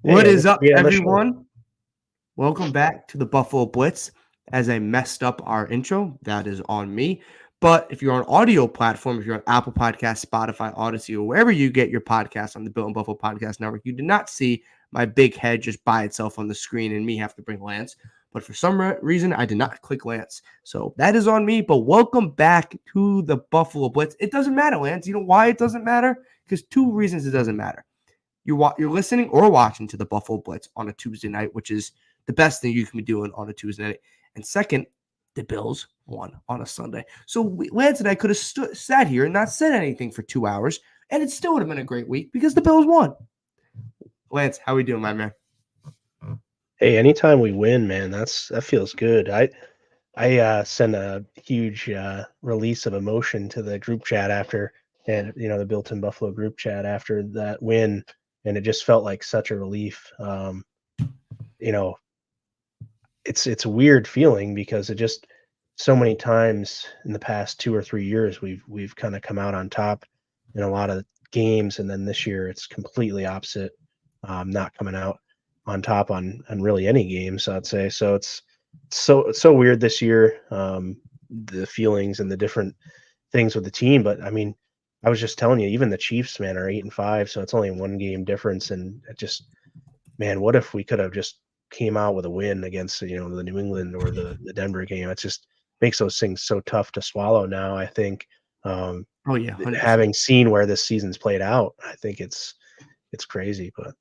What is up, Yeah, everyone? Welcome back to the Buffalo Blitz. As I messed up our intro, that is on me. But if you're on audio platform, if you're on Apple Podcasts, Spotify, Odyssey, or wherever you get your podcast on the Built in Buffalo Podcast Network, you did not see my big head just by itself on the screen and me have to bring Lance. But for some reason, I did not click Lance. So that is on me. But welcome back to the Buffalo Blitz. It doesn't matter, Lance. You know why it doesn't matter? Because two reasons it doesn't matter. You're listening or watching to the Buffalo Blitz on a Tuesday night, which is the best thing you can be doing on a Tuesday night. And second, the Bills won on a Sunday. So Lance and I could have sat here and not said anything for 2 hours, and it still would have been a great week because the Bills won. Lance, how we doing, my man? Hey, anytime we win, man, that feels good. I sent a huge release of emotion to the group chat after, and the Built-in Buffalo group chat after that win, and it just felt like such a relief. It's a weird feeling because it just so many times in the past 2 or 3 years we've kind of come out on top in a lot of games, and then this year it's completely opposite, not coming out on top on really any games, I'd say. So it's so weird this year, the feelings and the different things with the team. But I mean, I was just telling you, even the Chiefs, man, are 8-5, so it's only a 1-game difference. And it just, man, what if we could have just came out with a win against the New England or the Denver game? It just makes those things so tough to swallow now, I think. Oh yeah, 100%. Having seen where this season's played out, I think it's crazy. But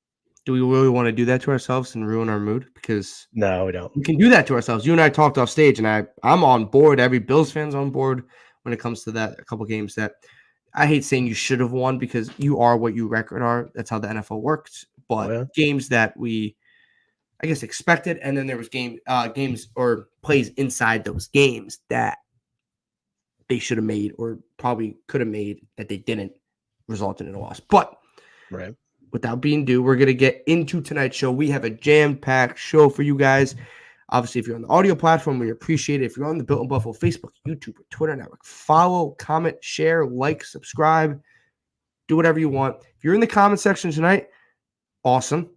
do we really want to do that to ourselves and ruin our mood? Because no, we don't. We can do that to ourselves. You and I talked off stage, and I'm on board. Every Bills fan's on board when it comes to that. A couple games that I hate saying you should have won because you are what you record are. That's how the NFL works. But games that we, I guess, expected, and then there was games or plays inside those games that they should have made or probably could have made that they didn't, resulted in a loss. But right. Without being ado, we're going to get into tonight's show. We have a jam-packed show for you guys. Obviously, if you're on the audio platform, we appreciate it. If you're on the Built in Buffalo Facebook, YouTube, or Twitter network, follow, comment, share, like, subscribe, do whatever you want. If you're in the comment section tonight, awesome.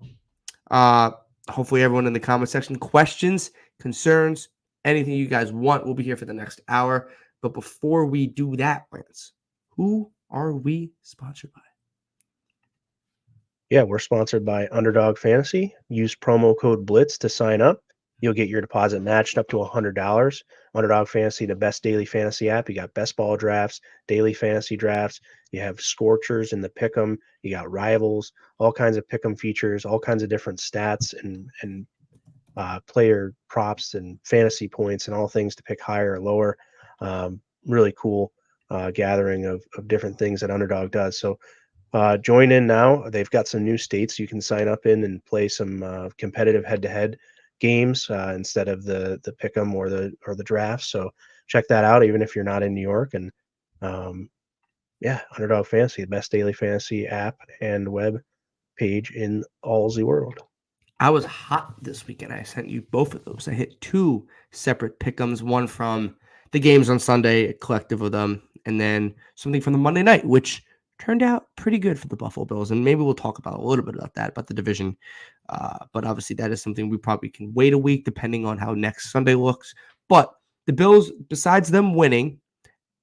Hopefully everyone in the comment section, questions, concerns, anything you guys want, we'll be here for the next hour. But before we do that, Lance, who are we sponsored by? Yeah, we're sponsored by Underdog Fantasy. Use promo code BLITZ to sign up. You'll get your deposit matched up to $100. Underdog Fantasy, the best daily fantasy app. You got best ball drafts, daily fantasy drafts. You have Scorchers in the Pick'em. You got Rivals, all kinds of Pick'em features, all kinds of different stats and player props and fantasy points and all things to pick higher or lower. Really cool gathering of different things that Underdog does. So join in now. They've got some new states you can sign up in and play some competitive head-to-head games instead of the pick'em or the draft. So check that out, even if you're not in New York. And Underdog Fantasy, the best daily fantasy app and web page in all the world. I was hot this weekend. I sent you both of those. I hit 2 separate pick'ems, one from the games on Sunday, a collective of them, and then something from the Monday night, which turned out pretty good for the Buffalo Bills. And maybe we'll talk about a little bit about that, about the division. But obviously that is something we probably can wait a week depending on how next Sunday looks. But the Bills, besides them winning,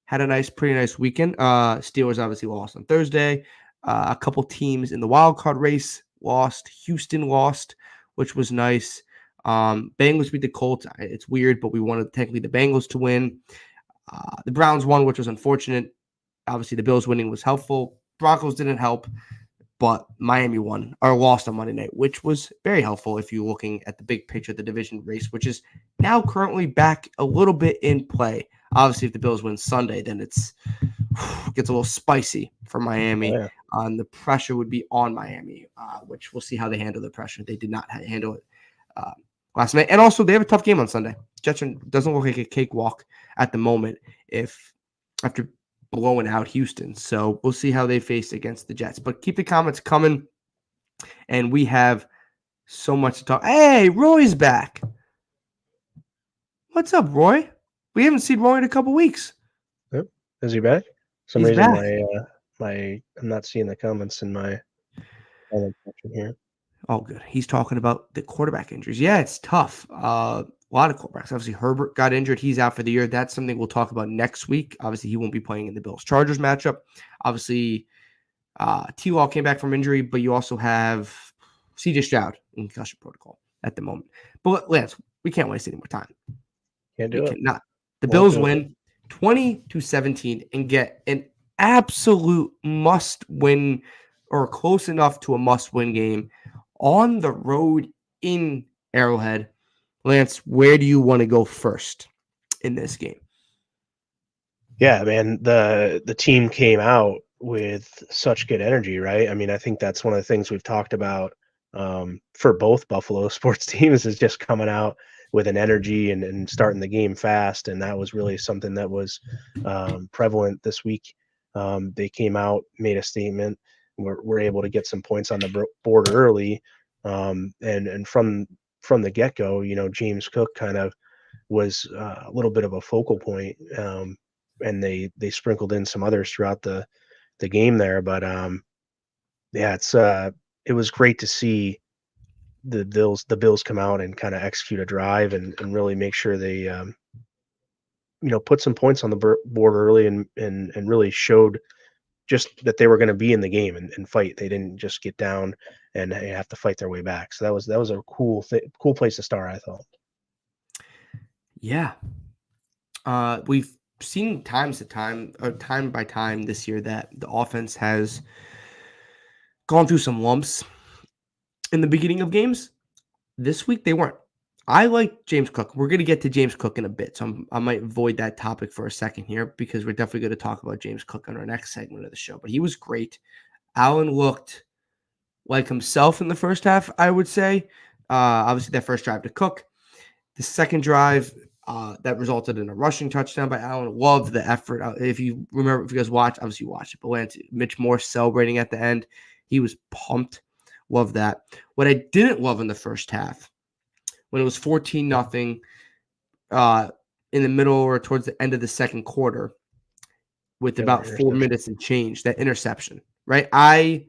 had a pretty nice weekend. Steelers obviously lost on Thursday. A couple teams in the wild card race lost. Houston lost, which was nice. Bengals beat the Colts. It's weird, but we wanted technically the Bengals to win. The Browns won, which was unfortunate. Obviously, the Bills winning was helpful. Broncos didn't help, but Miami won or lost on Monday night, which was very helpful if you're looking at the big picture of the division race, which is now currently back a little bit in play. Obviously, if the Bills win Sunday, then it gets a little spicy for Miami. Yeah. The pressure would be on Miami, which we'll see how they handle the pressure. They did not handle it last night. And also, they have a tough game on Sunday. Jets doesn't look like a cakewalk at the moment after blowing out Houston. So we'll see how they face against the Jets. But keep the comments coming. And we have so much to talk. Hey, Roy's back. What's up, Roy? We haven't seen Roy in a couple weeks. Yep. Is he back? For some He's reason back. I'm not seeing the comments in my comment section here. Oh, good. He's talking about the quarterback injuries. Yeah, it's tough. A lot of quarterbacks. Obviously, Herbert got injured. He's out for the year. That's something we'll talk about next week. Obviously, he won't be playing in the Bills-Chargers matchup. Obviously, T-Law came back from injury, but you also have C.J. Stroud in concussion protocol at the moment. But Lance, we can't waste any more time. Can't We do it. cannot. The Won't Bills do it. win 20-17 and get an absolute must-win or close enough to a must-win game on the road in Arrowhead. Lance, where do you want to go first in this game? Yeah, man, the team came out with such good energy, right? I mean, I think that's one of the things we've talked about for both Buffalo sports teams is just coming out with an energy and starting the game fast, and that was really something that was prevalent this week. They came out, made a statement, were able to get some points on the board early, and from the get go, you know, James Cook kind of was a little bit of a focal point. And they sprinkled in some others throughout the game there. But yeah, it was great to see the Bills come out and kind of execute a drive and really make sure they you know, put some points on the board early and really showed just that they were going to be in the game and fight. They didn't just get down and have to fight their way back. So that was a cool place to start, I thought. Yeah. We've seen time by time this year that the offense has gone through some lumps in the beginning of games. This week they weren't. I like James Cook. We're going to get to James Cook in a bit, so I might avoid that topic for a second here because we're definitely going to talk about James Cook on our next segment of the show. But he was great. Allen looked like himself in the first half, I would say. Obviously, that first drive to Cook. The second drive that resulted in a rushing touchdown by Allen. Loved the effort. If you remember, if you guys watch, obviously you watch it. But Lance, Mitch Morse celebrating at the end. He was pumped. Love that. What I didn't love in the first half, when it was 14-0 in the middle or towards the end of the second quarter, with about 4 minutes and change, that interception, right? I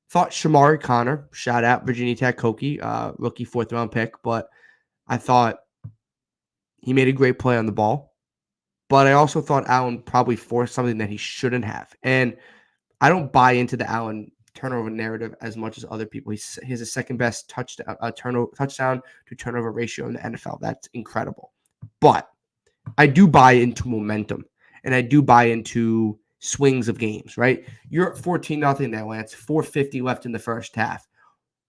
thought Shamari Connor, shout out Virginia Tech Hokie, rookie 4th-round pick, but I thought he made a great play on the ball. But I also thought Allen probably forced something that he shouldn't have. And I don't buy into the Allen turnover narrative as much as other people. He has the second best touchdown to turnover ratio in the NFL. That's incredible. But I do buy into momentum, and I do buy into swings of games, right? You're at 14-0 now, Lance. 4:50 left in the first half.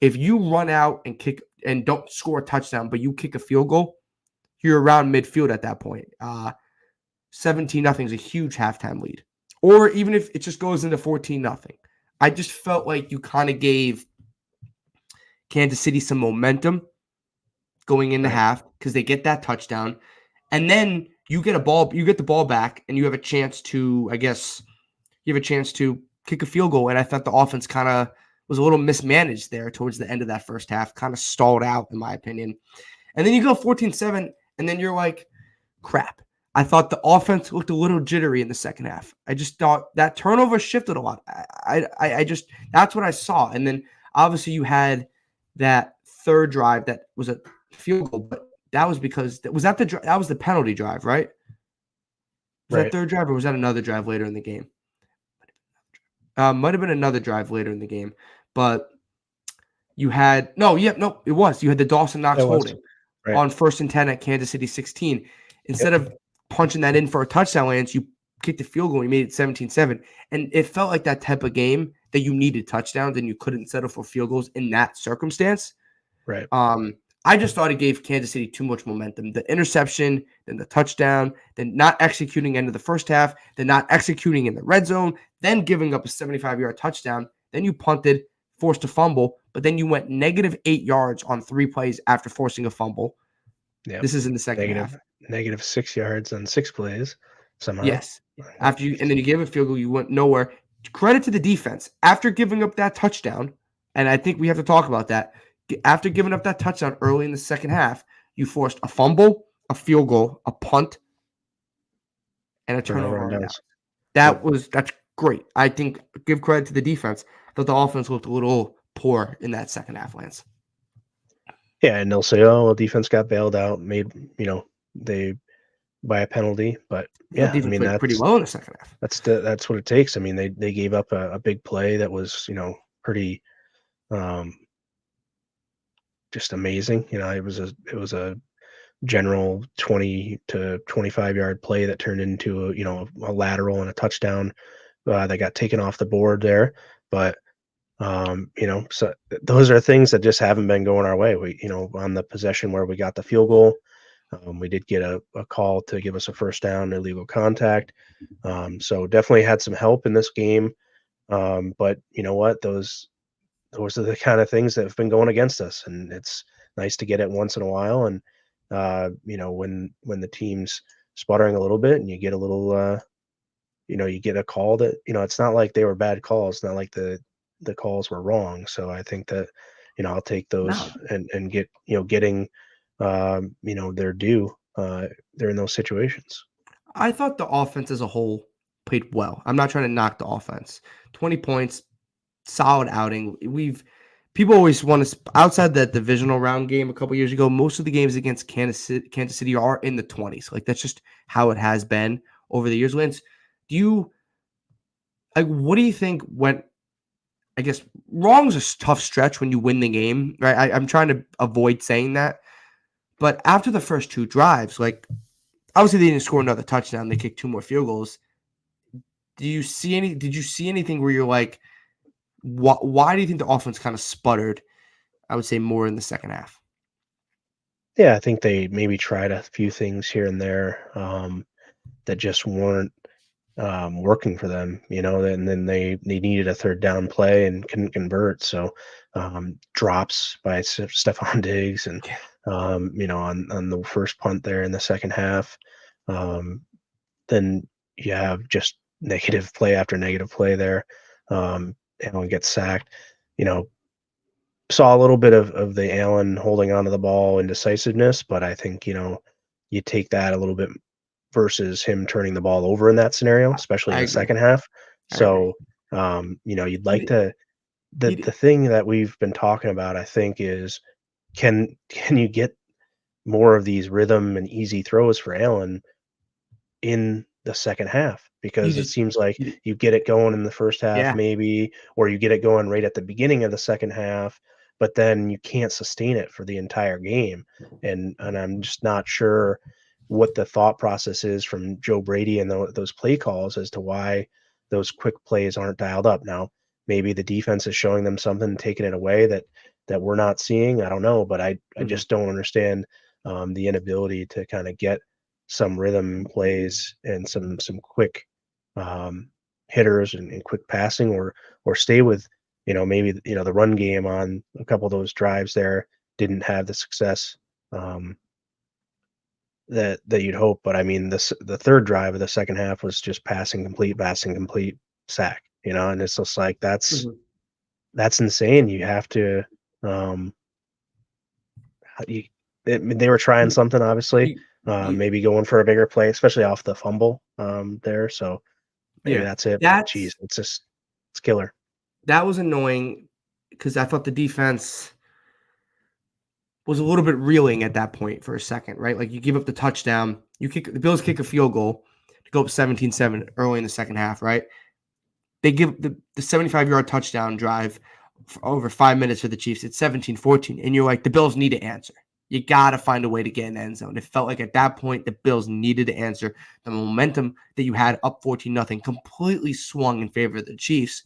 If you run out and kick and don't score a touchdown, but you kick a field goal, you're around midfield at that point. 17-0 is a huge halftime lead. Or even if it just goes into 14-0. I just felt like you kind of gave Kansas City some momentum going into half because they get that touchdown. And then you get the ball back, and you have a chance to, kick a field goal. And I thought the offense kind of was a little mismanaged there towards the end of that first half, kind of stalled out, in my opinion. And then you go 14-7, and then you're like, crap. I thought the offense looked a little jittery in the second half. I just thought that turnover shifted a lot. I just that's what I saw. And then obviously you had that third drive that was a field goal, but that was because that was the penalty drive, right? Was that third drive or was that another drive later in the game? Might have been another drive later in the game, but you had it was. You had the Dawson Knox holding on 1st and 10 at Kansas City 16. Instead of punching that in for a touchdown, Lance, you kicked the field goal and you made it 17-7. And it felt like that type of game that you needed touchdowns and you couldn't settle for field goals in that circumstance. Right. I just thought it gave Kansas City too much momentum. The interception, then the touchdown, then not executing into the first half, then not executing in the red zone, then giving up a 75-yard touchdown. Then you punted, forced a fumble, but then you went -8 yards on 3 plays after forcing a fumble. Yep. This is in the second half. -6 yards on 6 plays somehow. Yes. And then you gave a field goal, you went nowhere. Credit to the defense. After giving up that touchdown, and I think we have to talk about that, after giving up that touchdown early in the second half, you forced a fumble, a field goal, a punt, and a turnover on downs. That's great. I think give credit to the defense, but the offense looked a little poor in that second half, Lance. Yeah, and they'll say, "Oh, well, defense got bailed out, made they by a penalty." But The yeah, I defense mean played pretty well in the second half. that's what it takes. I mean, they gave up a big play that was pretty um, just amazing. It was a general 20 to 25-yard play that turned into a lateral and a touchdown that got taken off the board there. But so those are things that just haven't been going our way. On the possession where we got the field goal, we did get a call to give us a first down, illegal contact. So definitely had some help in this game. But you know what? Those are the kind of things that have been going against us, and it's nice to get it once in a while. And when the team's sputtering a little bit, and you get a little, you get a call that it's not like they were bad calls. It's not like the calls were wrong. So I think that I'll take those No, and get getting their due during those situations. I thought the offense as a whole played well. I'm not trying to knock the offense. 20 points, solid outing. People always want to outside that divisional round game a couple years ago. Most of the games against Kansas City are in the 20s. Like that's just how it has been over the years. Lance, what do you think went? I guess wrong is a tough stretch when you win the game, right? I'm trying to avoid saying that, but after the first two drives, like obviously they didn't score another touchdown. They kicked two more field goals. Did you see anything where you're like, why do you think the offense kind of sputtered? I would say more in the second half. Yeah, I think they maybe tried a few things here and there that just weren't working for them, and then they needed a third down play and couldn't convert. So drops by Stephon Diggs and on the first punt there in the second half. Then you have just negative play after negative play there. Allen gets sacked. You know, saw a little bit of the Allen holding onto the ball and decisiveness, but I think you take that a little bit versus him turning the ball over in that scenario, especially I in the agree. second half. I agree. So, you'd He like did, to he the did, thing that we've been talking about, I think, is can you get more of these rhythm and easy throws for Allen in the second half? you Because it just seems like you, you get it going in the first half yeah. maybe, or you get it going right at the beginning of the second half, but then you can't sustain it for the entire game. And I'm just not sure what the thought process is from Joe Brady and those play calls as to why those quick plays aren't dialed up. Now, maybe the defense is showing them something, taking it away that we're not seeing. I don't know, but I Mhm. just don't understand the inability to kind of get some rhythm plays and some quick hitters and quick passing, or stay with maybe the run game on a couple of those drives there didn't have the success that you'd hope. But I mean, the third drive of the second half was just passing complete, sack. And it's just like Mhm. that's insane. You have to um, you, they were trying You, something obviously, you, you, maybe going for a bigger play, especially off the fumble there. So maybe yeah. that's it. But geez, That's it's killer. that was annoying because I thought the defense was a little bit reeling at that point for a second, right? Like you give up the touchdown, the Bills kick a field goal to go up 17-7 early in the second half, right? They give the 75-yard touchdown drive for over 5 minutes for the Chiefs. It's 17-14, and you're like, the Bills need to answer. You got to find a way to get in the end zone. It felt like at that point, the Bills needed to answer. The momentum that you had up 14-0 completely swung in favor of the Chiefs.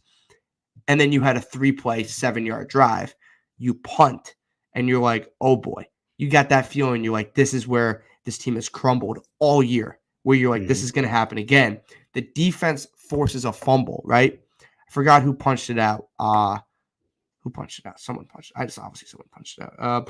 And then you had a 3-play, 7-yard drive. You punt, and you're like, oh boy. You got that feeling. You're like, this is where this team has crumbled all year, where you're like, this Mhm. is going to happen again. The defense forces a fumble, right? I forgot who punched it out. Who punched it out? Someone punched it. Obviously someone punched it out.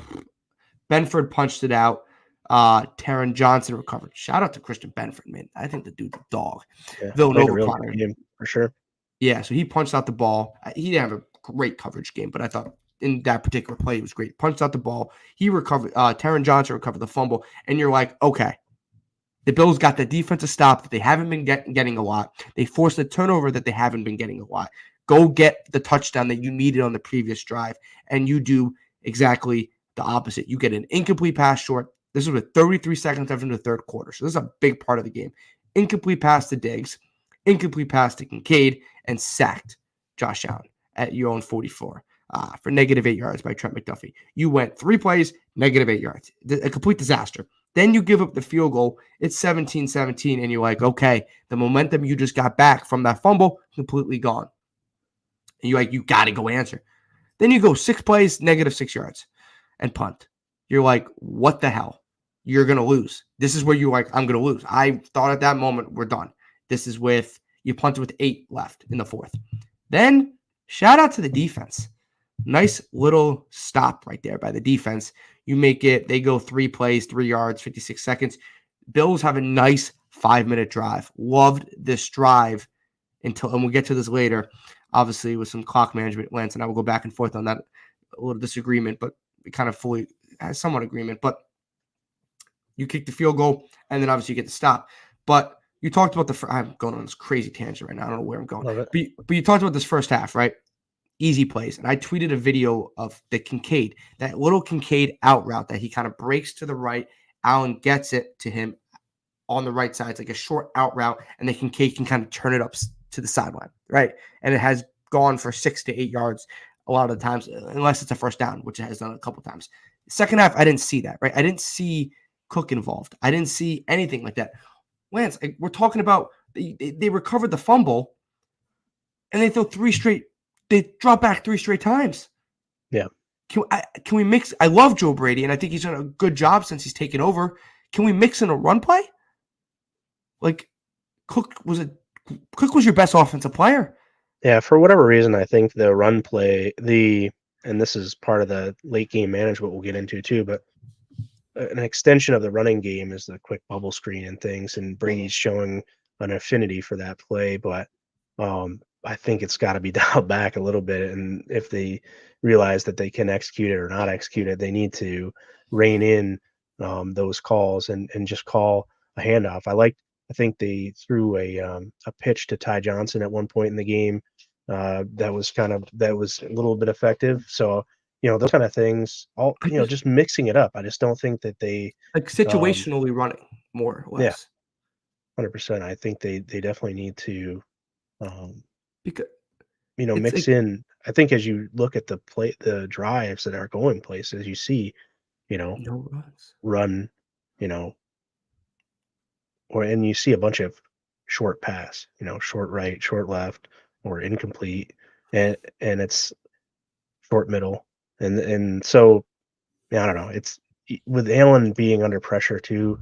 Benford punched it out. Taron Johnson recovered. Shout out to Christian Benford, man. I think the dude's a dog. Yeah, played a Villanova real good punter. game for sure. Yeah, so he punched out the ball. He didn't have a great coverage game, but I thought in that particular play, he was great. Punched out the ball. He recovered. Taron Johnson recovered the fumble. And you're like, okay, the Bills got the defensive stop that they haven't been getting a lot. They forced a turnover that they haven't been getting a lot. Go get the touchdown that you needed on the previous drive, and you do exactly the opposite. You get an incomplete pass short. This is with 33 seconds left in the third quarter. So this is a big part of the game. Incomplete pass to Diggs, incomplete pass to Kincaid, and sacked Josh Allen at your own 44 for -8 yards by Trent McDuffie. You went 3 plays, -8 yards. A complete disaster. Then you give up the field goal. It's 17-17, and you're like, okay, the momentum you just got back from that fumble, completely gone. And you're like, you got to go answer. Then you go 6 plays, -6 yards, and punt. You're like, what the hell? You're going to lose. This is where you're like, I'm going to lose. I thought at that moment, we're done. This is with, you punted with 8 left in the fourth. Then, shout out to the defense. Nice little stop right there by the defense. You make it, they go 3 plays, 3 yards, 56 seconds. Bills have a nice 5-minute drive. Loved this drive until, and we'll get to this later, obviously with some clock management. Lance and I will go back and forth on that, a little disagreement, but we kind of fully has somewhat agreement. But you kick the field goal, and then obviously you get the stop. But you talked about I'm going on this crazy tangent right now. I don't know where I'm going. But you talked about this first half, right? Easy plays. And I tweeted a video of the Kincaid, that little Kincaid out route that he kind of breaks to the right. Allen gets it to him on the right side. It's like a short out route, and the Kincaid can kind of turn it up to the sideline, right? And it has gone for 6 to 8 yards a lot of the times, unless it's a first down, which it has done a couple times. Second half, I didn't see that, right? I didn't see Cook involved. I didn't see anything like that. Lance, we're talking about they recovered the fumble, and they throw 3 straight. They drop back 3 straight times. Yeah. Can we mix? I love Joe Brady, and I think he's done a good job since he's taken over. Can we mix in a run play? Like Cook was your best offensive player. Yeah, for whatever reason, I think the run play, and this is part of the late game management we'll get into too, but an extension of the running game is the quick bubble screen and things, and Brady's showing an affinity for that play, but I think it's got to be dialed back a little bit. And if they realize that they can execute it or not execute it, they need to rein in those calls and just call a handoff. I think they threw a pitch to Ty Johnson at one point in the game that was a little bit effective. So, those kind of things, just mixing it up. I just don't think that they like situationally running more or less. Yeah, 100%. I think they definitely need to, because mix in. I think as you look at the drives that are going places, you see, no runs. Run, and you see a bunch of short pass, short right, short left, or incomplete, and it's short middle, and so I don't know. It's with Allen being under pressure too.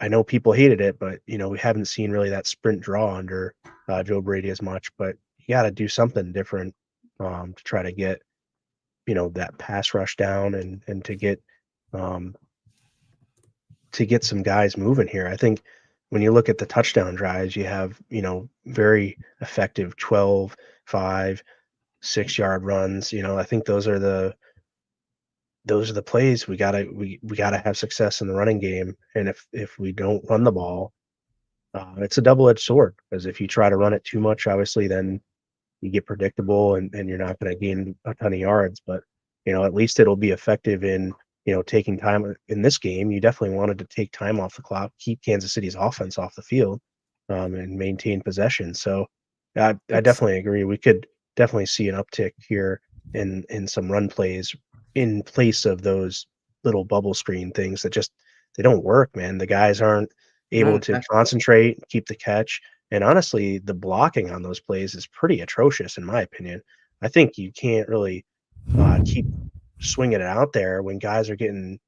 I know people hated it, but we haven't seen really that sprint draw under Joe Brady as much. But you got to do something different to try to get that pass rush down and to get some guys moving here. I think when you look at the touchdown drives, you have very effective 12, 5, 6-yard runs. I think those are the plays we gotta have success in the running game. And if we don't run the ball, it's a double-edged sword, because if you try to run it too much, obviously then you get predictable and you're not going to gain a ton of yards. But at least it'll be effective in taking time in this game. You definitely wanted to take time off the clock, keep Kansas City's offense off the field, and maintain possession. So I definitely agree. We could definitely see an uptick here in some run plays in place of those little bubble screen things that they don't work, man. The guys aren't able to concentrate, keep the catch. And honestly, the blocking on those plays is pretty atrocious, in my opinion. I think you can't really keep swinging it out there when guys are getting,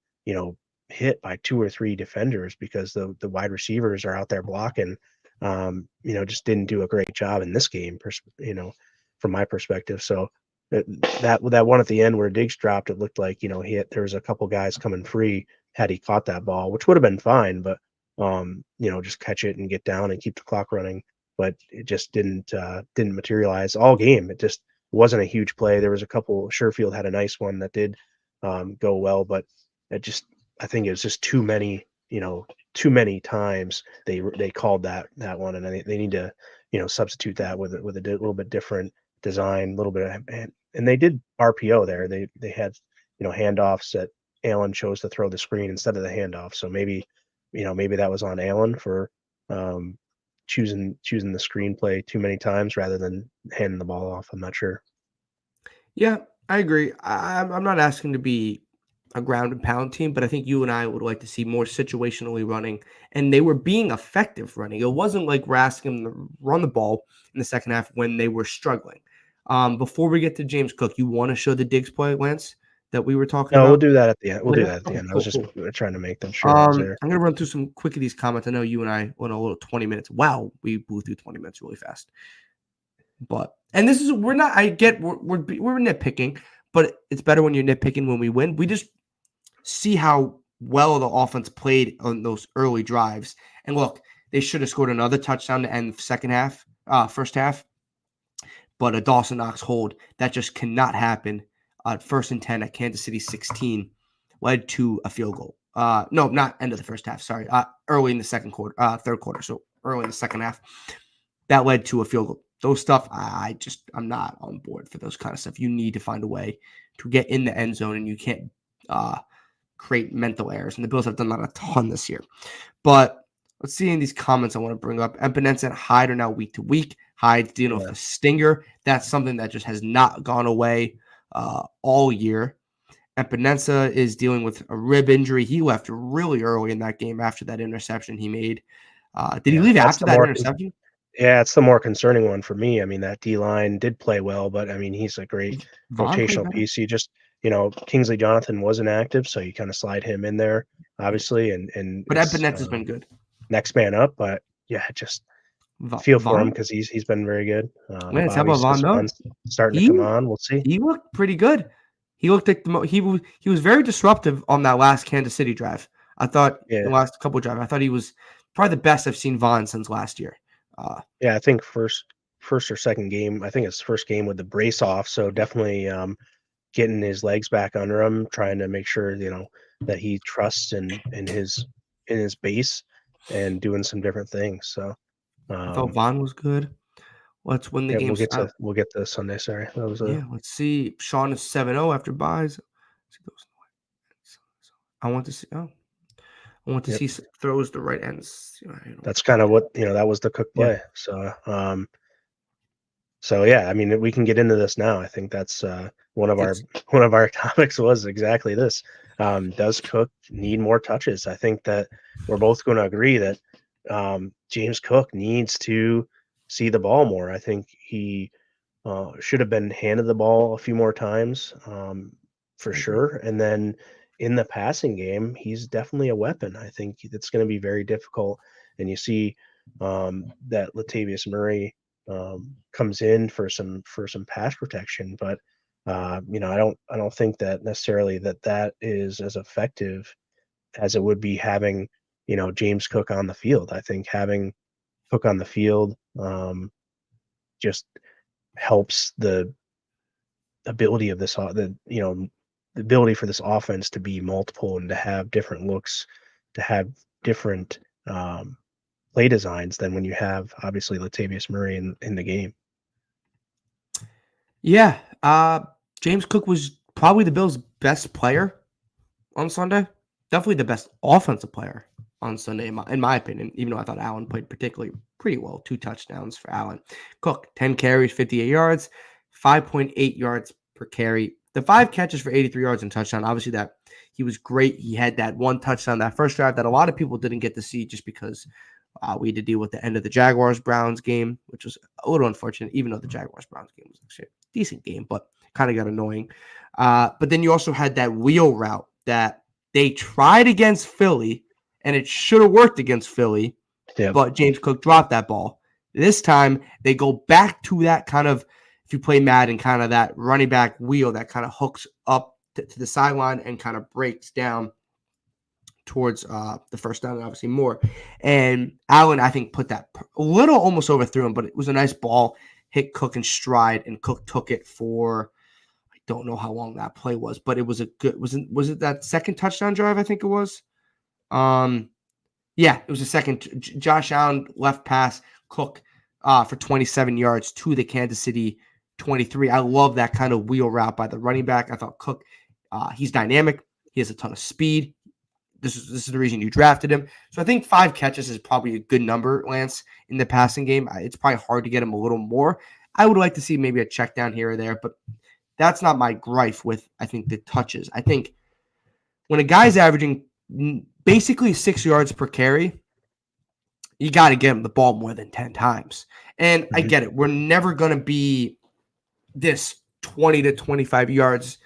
hit by 2 or 3 defenders because the wide receivers are out there blocking. Just didn't do a great job in this game, from my perspective. So that one at the end where Diggs dropped, it looked like, there was a couple guys coming free had he caught that ball, which would have been fine, but just catch it and get down and keep the clock running. But it just didn't materialize all game. It just wasn't a huge play. There was a couple. Sherfield had a nice one that did go well, but I think it was just too many times they called that one, and they need to substitute that with a little bit different design, a little bit and they did RPO there. They had handoffs that Allen chose to throw the screen instead of the handoff. So maybe that was on Allen for choosing the screenplay too many times rather than handing the ball off. I'm not sure. Yeah, I agree. I'm not asking to be a ground and pound team, but I think you and I would like to see more situationally running, and they were being effective running. It wasn't like we're asking them to run the ball in the second half when they were struggling. Before we get to James Cook, you want to show the Diggs play, Lance, that we were talking No, we'll about? do that at the end. We'll do that at the Okay, end. I was cool, just cool. trying to make sure I was there. I'm gonna run through some quick of these comments. I know you and I went a little 20 minutes. Wow, we blew through 20 minutes really fast. And this is we're not. I get we're nitpicking, but it's better when you're nitpicking when we win. We just see how well the offense played on those early drives. And look, they should have scored another touchdown to end the first half. But a Dawson Knox hold that just cannot happen. 1st and 10 at Kansas City 16 led to a field goal. No, not end of the first half. Sorry, early in the third quarter. So early in the second half, that led to a field goal. Those stuff, I'm not on board for those kind of stuff. You need to find a way to get in the end zone, and you can't create mental errors. And the Bills have done that a ton this year. But let's see in these comments I want to bring up. Empinenza and Hyde are now week to week. Hyde's dealing with a stinger. That's something that just has not gone away all year. Empinenza is dealing with a rib injury. He left really early in that game after that interception he made. Did he leave after that interception? Yeah, it's the more concerning one for me. I mean, that D-line did play well, but I mean, he's a great rotational piece. You just, Kingsley Jonathan wasn't active, so you kind of slide him in there, obviously. But Empinenza's been good. Next man up, but yeah, just feel for him because he's been very good. Lance, how about Von? Starting to come on. We'll see. He looked pretty good. He looked like he was very disruptive on that last Kansas City drive. I thought the last couple of drives, I thought he was probably the best I've seen Von since last year. I think first or second game. I think it's first game with the brace off. So definitely getting his legs back under him, trying to make sure that he trusts in his base and doing some different things. So I thought Von was good. Let's win the game. We'll get to Sunday. Sorry, that was let's see. Sean is 7-0 after buys. I want to see. I want to see throws the right ends. That's kind of what that was the Cook play. Yeah. So yeah, I mean, we can get into this now. I think that's one of our topics was exactly this. Does Cook need more touches? I think that we're both going to agree that James Cook needs to see the ball more. I think he should have been handed the ball a few more times for sure. And then in the passing game, he's definitely a weapon. I think it's going to be very difficult. And you see that Latavius Murray comes in for some pass protection, but I don't think that necessarily that is as effective as it would be having James Cook on the field. I think having Cook on the field just helps the ability of this the ability for this offense to be multiple and to have different looks, to have different play designs than when you have obviously Latavius Murray in the game. Yeah, James Cook was probably the Bills' best player on Sunday. Definitely the best offensive player on Sunday, in my opinion, even though I thought Allen played pretty well. 2 touchdowns for Allen. Cook, 10 carries, 58 yards, 5.8 yards per carry. The 5 catches for 83 yards and touchdown. Obviously, that he was great. He had that 1 touchdown that first drive that a lot of people didn't get to see just because we had to deal with the end of the Jaguars-Browns game, which was a little unfortunate, even though the Jaguars-Browns game was actually a decent game, but kind of got annoying. But then you also had that wheel route that they tried against Philly, and it should have worked against Philly, but James Cook dropped that ball. This time, they go back to that kind of, if you play Madden, kind of that running back wheel that kind of hooks up to the sideline and kind of breaks down towards the first down and obviously more. And Allen, I think, put that a little almost overthrew him, but it was a nice ball, hit Cook in stride, and Cook took it for, I don't know how long that play was, but it was a good, was it that second touchdown drive? I think it was. Yeah, it was a second. Josh Allen left pass, Cook for 27 yards to the Kansas City 23. I love that kind of wheel route by the running back. I thought Cook He's dynamic. He has a ton of speed. This is the reason you drafted him. So I think 5 catches is probably a good number, Lance, in the passing game. It's probably hard to get him a little more. I would like to see maybe a check down here or there, but that's not my gripe with, I think, the touches. I think when a guy's averaging basically 6 yards per carry, you got to get him the ball more than 10 times. And I get it. We're never going to be this 20 to 25 yards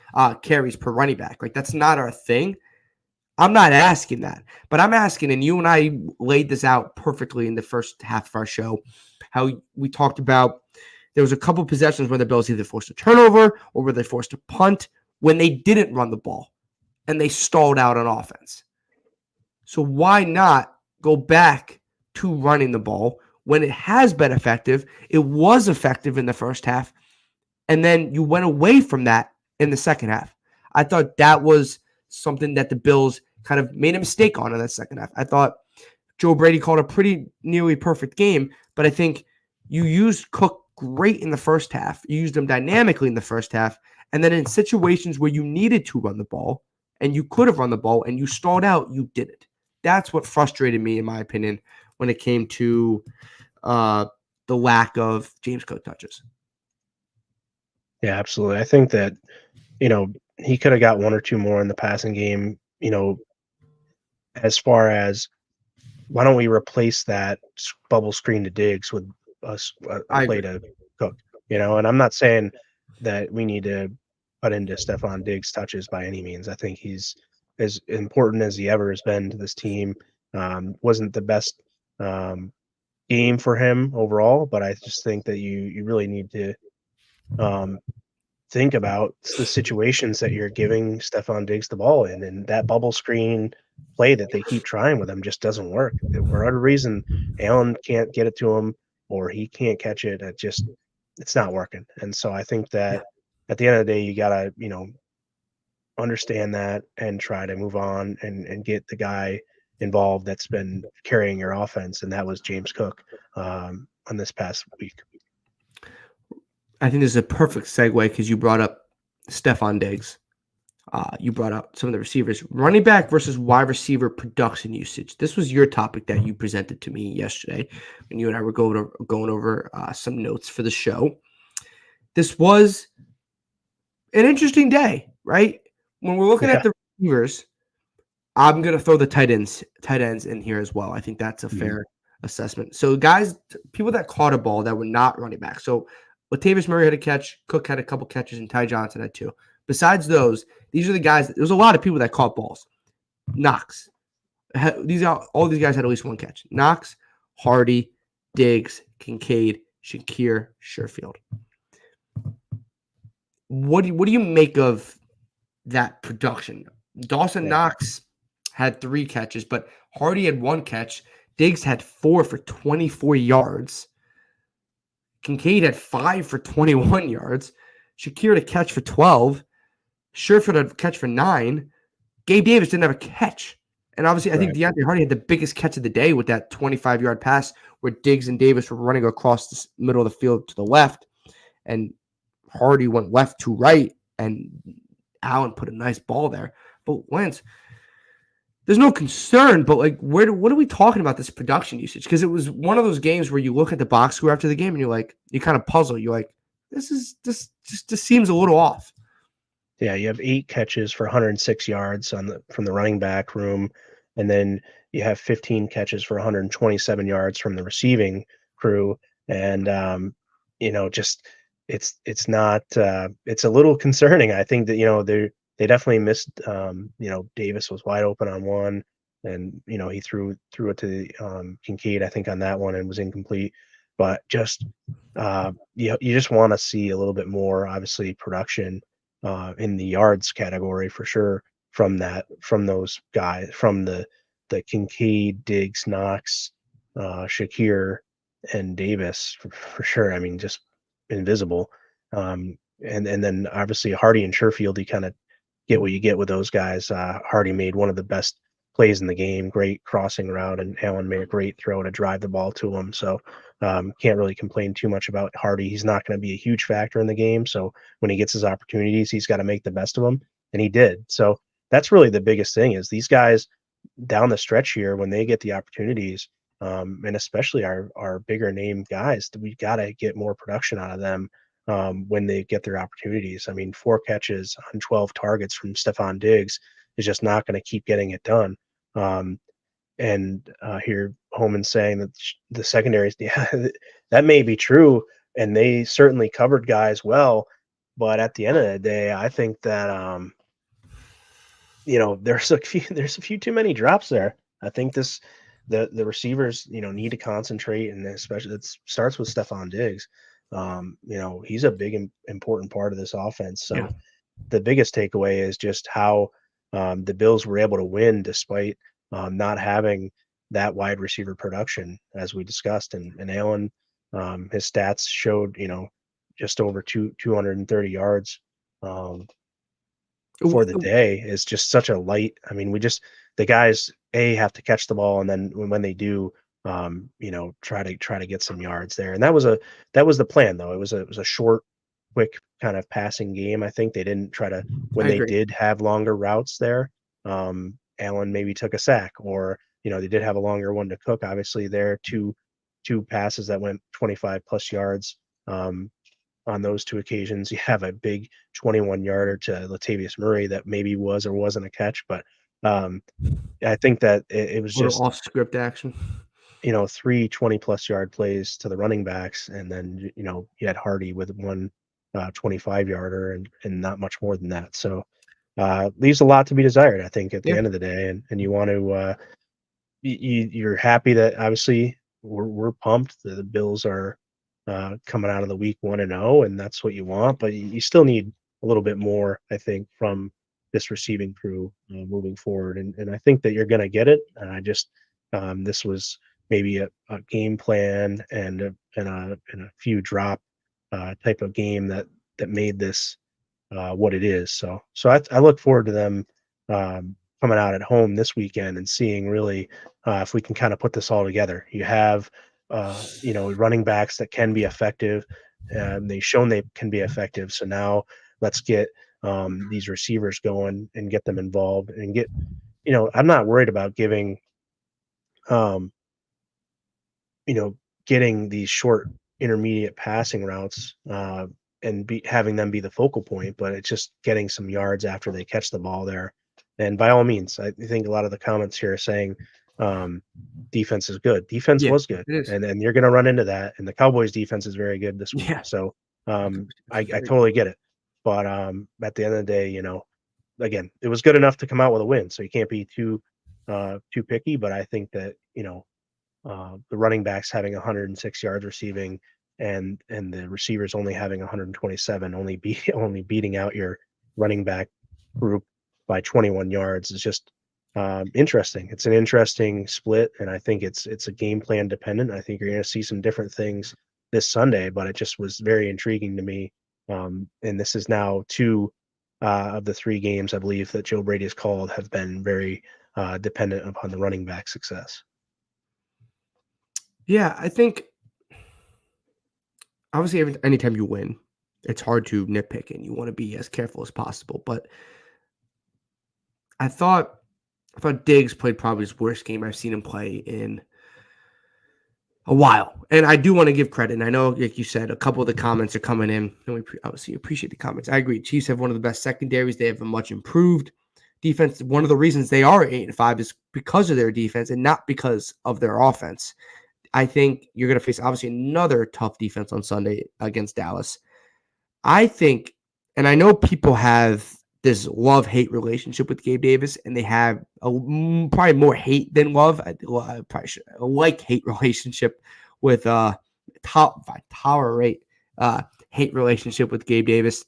carries per running back. Like, that's not our thing. I'm not asking that, but I'm asking, and you and I laid this out perfectly in the first half of our show, how we talked about there was a couple possessions where the Bills either forced a turnover or were they forced a punt when they didn't run the ball and they stalled out on offense. So why not go back to running the ball when it has been effective? It was effective in the first half, and then you went away from that in the second half. I thought that was something that the Bills kind of made a mistake on in that second half. I thought Joe Brady called a pretty nearly perfect game, but I think you used Cook great in the first half. You used him dynamically in the first half, and then in situations where you needed to run the ball and you could have run the ball and you stalled out, you didn't. That's what frustrated me, in my opinion, when it came to the lack of James Cook touches. Yeah, absolutely. I think that, he could have got 1 or 2 more in the passing game, as far as why don't we replace that bubble screen to Diggs with a play to Cook, and I'm not saying that we need to put into Stephon Diggs touches by any means. I think he's as important as he ever has been to this team. Wasn't the best game for him overall, but I just think that you really need to think about the situations that you're giving Stephon Diggs the ball in, and that bubble screen play that they keep trying with him just doesn't work. For whatever reason, Allen can't get it to him or he can't catch it. It's not working. And so I think that at the end of the day, you gotta, understand that and try to move on and get the guy involved that's been carrying your offense. And that was James Cook on this past week. I think this is a perfect segue because you brought up Stephon Diggs. You brought up some of the receivers. Running back versus wide receiver production usage. This was your topic that you presented to me yesterday when you and I were going over some notes for the show. This was an interesting day, right? When we're looking at the receivers, I'm going to throw the tight ends in here as well. I think that's a fair assessment. So guys, people that caught a ball that were not running back. So Latavius Murray had a catch, Cook had a couple catches, and Ty Johnson had 2. Besides those, these are the guys. There's a lot of people that caught balls. Knox. All these guys had at least 1 catch. Knox, Hardy, Diggs, Kincaid, Shakir, Sherfield. What do you make of that production? Dawson Knox had 3 catches, but Hardy had 1 catch. Diggs had 4 for 24 yards. Kincaid had 5 for 21 yards. Shakir had a catch for 12. Sherfield had a catch for 9. Gabe Davis didn't have a catch. And obviously, I think DeAndre Hardy had the biggest catch of the day with that 25-yard pass where Diggs and Davis were running across the middle of the field to the left. And Hardy went left to right, and Allen put a nice ball there. But Lance, there's no concern, but like, what are we talking about this production usage? Because it was one of those games where you look at the box score after the game and you're like, you kind of puzzle. You're like, this seems a little off. Yeah, you have 8 catches for 106 yards from the running back room, and then you have 15 catches for 127 yards from the receiving crew. And it's not it's a little concerning. I think that they definitely missed. Davis was wide open on one, and he threw it to Kincaid, I think, on that one, and was incomplete. But just you just want to see a little bit more, obviously, production in the yards category for sure from those guys, from the Kincaid, Diggs, Knox, Shakir, and Davis for sure. I mean, just invisible. And then obviously Hardy and Sherfield, you kind of get what you get with those guys. Hardy made one of the best plays in the game, great crossing route, and Allen made a great throw to drive the ball to him. So can't really complain too much about Hardy. He's not going to be a huge factor in the game. So when he gets his opportunities, he's got to make the best of them. and he did. So that's really the biggest thing is these guys down the stretch here when they get the opportunities, and especially our bigger name guys, we got to get more production out of them when they get their opportunities. I mean, 4 catches on 12 targets from Stephon Diggs is just not going to keep getting it done. And Here Holman saying that the secondaries, yeah, that may be true, and they certainly covered guys well. But at the end of the day, I think that there's a few too many drops there. I think the receivers need to concentrate, and especially it starts with Stephon Diggs. He's a big important part of this offense. Yeah. So the biggest takeaway is just how the Bills were able to win despite not having that wide receiver production, as we discussed. And Allen, his stats showed, just over 230 yards for the day is just such a light. I mean, the guys have to catch the ball, and then when they do, try to get some yards there. And that was the plan, though. It was a short, quick kind of passing game. I think they didn't try to when I they agree. did have longer routes there. Allen maybe took a sack, or they did have a longer one to Cook. Obviously, there two passes that went 25 plus yards. On those 2 occasions, you have a big 21-yarder to Latavius Murray that maybe was or wasn't a catch, but I think that it was just off script action. 3 20-plus yard plays to the running backs, and then you had Hardy with one 25-yarder and not much more than that. So leaves a lot to be desired, I think, at the Yeah. end of the day, and you want to you're happy that obviously we're pumped. The Bills are coming out of the week 1-0, and that's what you want. But you still need a little bit more, I think, from this receiving crew moving forward. And I think that you're going to get it. And I just this was maybe a game plan and a few drop type of game that made this what it is. So I look forward to them coming out at home this weekend and seeing really if we can kind of put this all together. You have running backs that can be effective. They've shown they can be effective. So now let's get these receivers going and get them involved and get. I'm not worried about giving, um, getting these short intermediate passing routes and having them be the focal point, but it's just getting some yards after they catch the ball there. And by all means, I think a lot of the comments here are saying defense is good. Defense Yeah, was good, it is. and you're going to run into that. And the Cowboys' defense is very good this week, Yeah. so I totally get it. But at the end of the day, again, it was good enough to come out with a win, so you can't be too picky. But I think that the running backs having 106 yards receiving and the receivers only having 127, only beating out your running back group by 21 yards is just interesting. It's an interesting split, and I think it's a game plan dependent. I think you're going to see some different things this Sunday, but it just was very intriguing to me. And this is now 2 of the 3 games I believe that Joe Brady has called have been very dependent upon the running back success. Yeah, I think obviously anytime you win, it's hard to nitpick and you want to be as careful as possible. But I thought Diggs played probably his worst game I've seen him play in a while. And I do want to give credit. And I know, like you said, a couple of the comments are coming in. And we obviously appreciate the comments. I agree. Chiefs have one of the best secondaries. They have a much improved defense. One of the reasons they are 8-5 is because of their defense and not because of their offense. I think you're going to face obviously another tough defense on Sunday against Dallas. I think, and I know people have this love-hate relationship with Gabe Davis, and they have probably more hate than love. I probably should a like-hate relationship with tolerate hate relationship with Gabe Davis.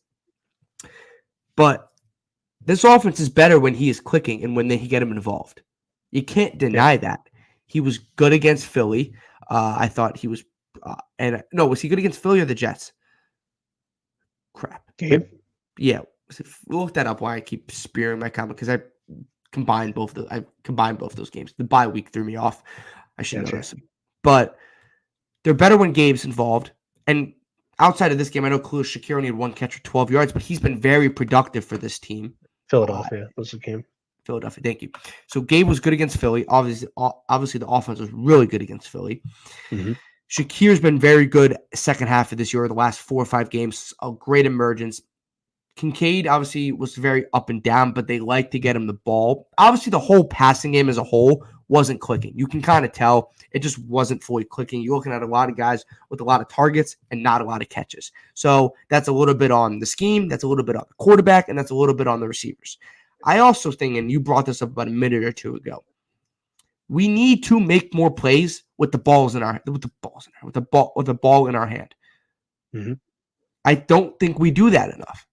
But this offense is better when he is clicking and when they get him involved. You can't deny that. He was good against Philly. I thought he was, was he good against Philly or the Jets? Crap. Gabe? Yeah. Look that up while I keep spearing my comment because I combined both those games. The bye week threw me off. I should know this. But they're better when Gabe's involved. And outside of this game, I know Khalil Shakir only had 1 catch for 12 yards, but he's been very productive for this team. Philadelphia was the game. Philadelphia. Thank you. So Gabe was good against Philly. Obviously, the offense was really good against Philly. Mm-hmm. Shakir's been very good second half of this year, the last 4 or 5 games, a great emergence. Kincaid obviously was very up and down, but they like to get him the ball. Obviously, the whole passing game as a whole wasn't clicking. You can kind of tell it just wasn't fully clicking. You're looking at a lot of guys with a lot of targets and not a lot of catches. So that's a little bit on the scheme, that's a little bit on the quarterback, and that's a little bit on the receivers. I also think, and you brought this up about a minute or two ago, we need to make more plays with the ball in our hand. Mm-hmm. I don't think we do that enough.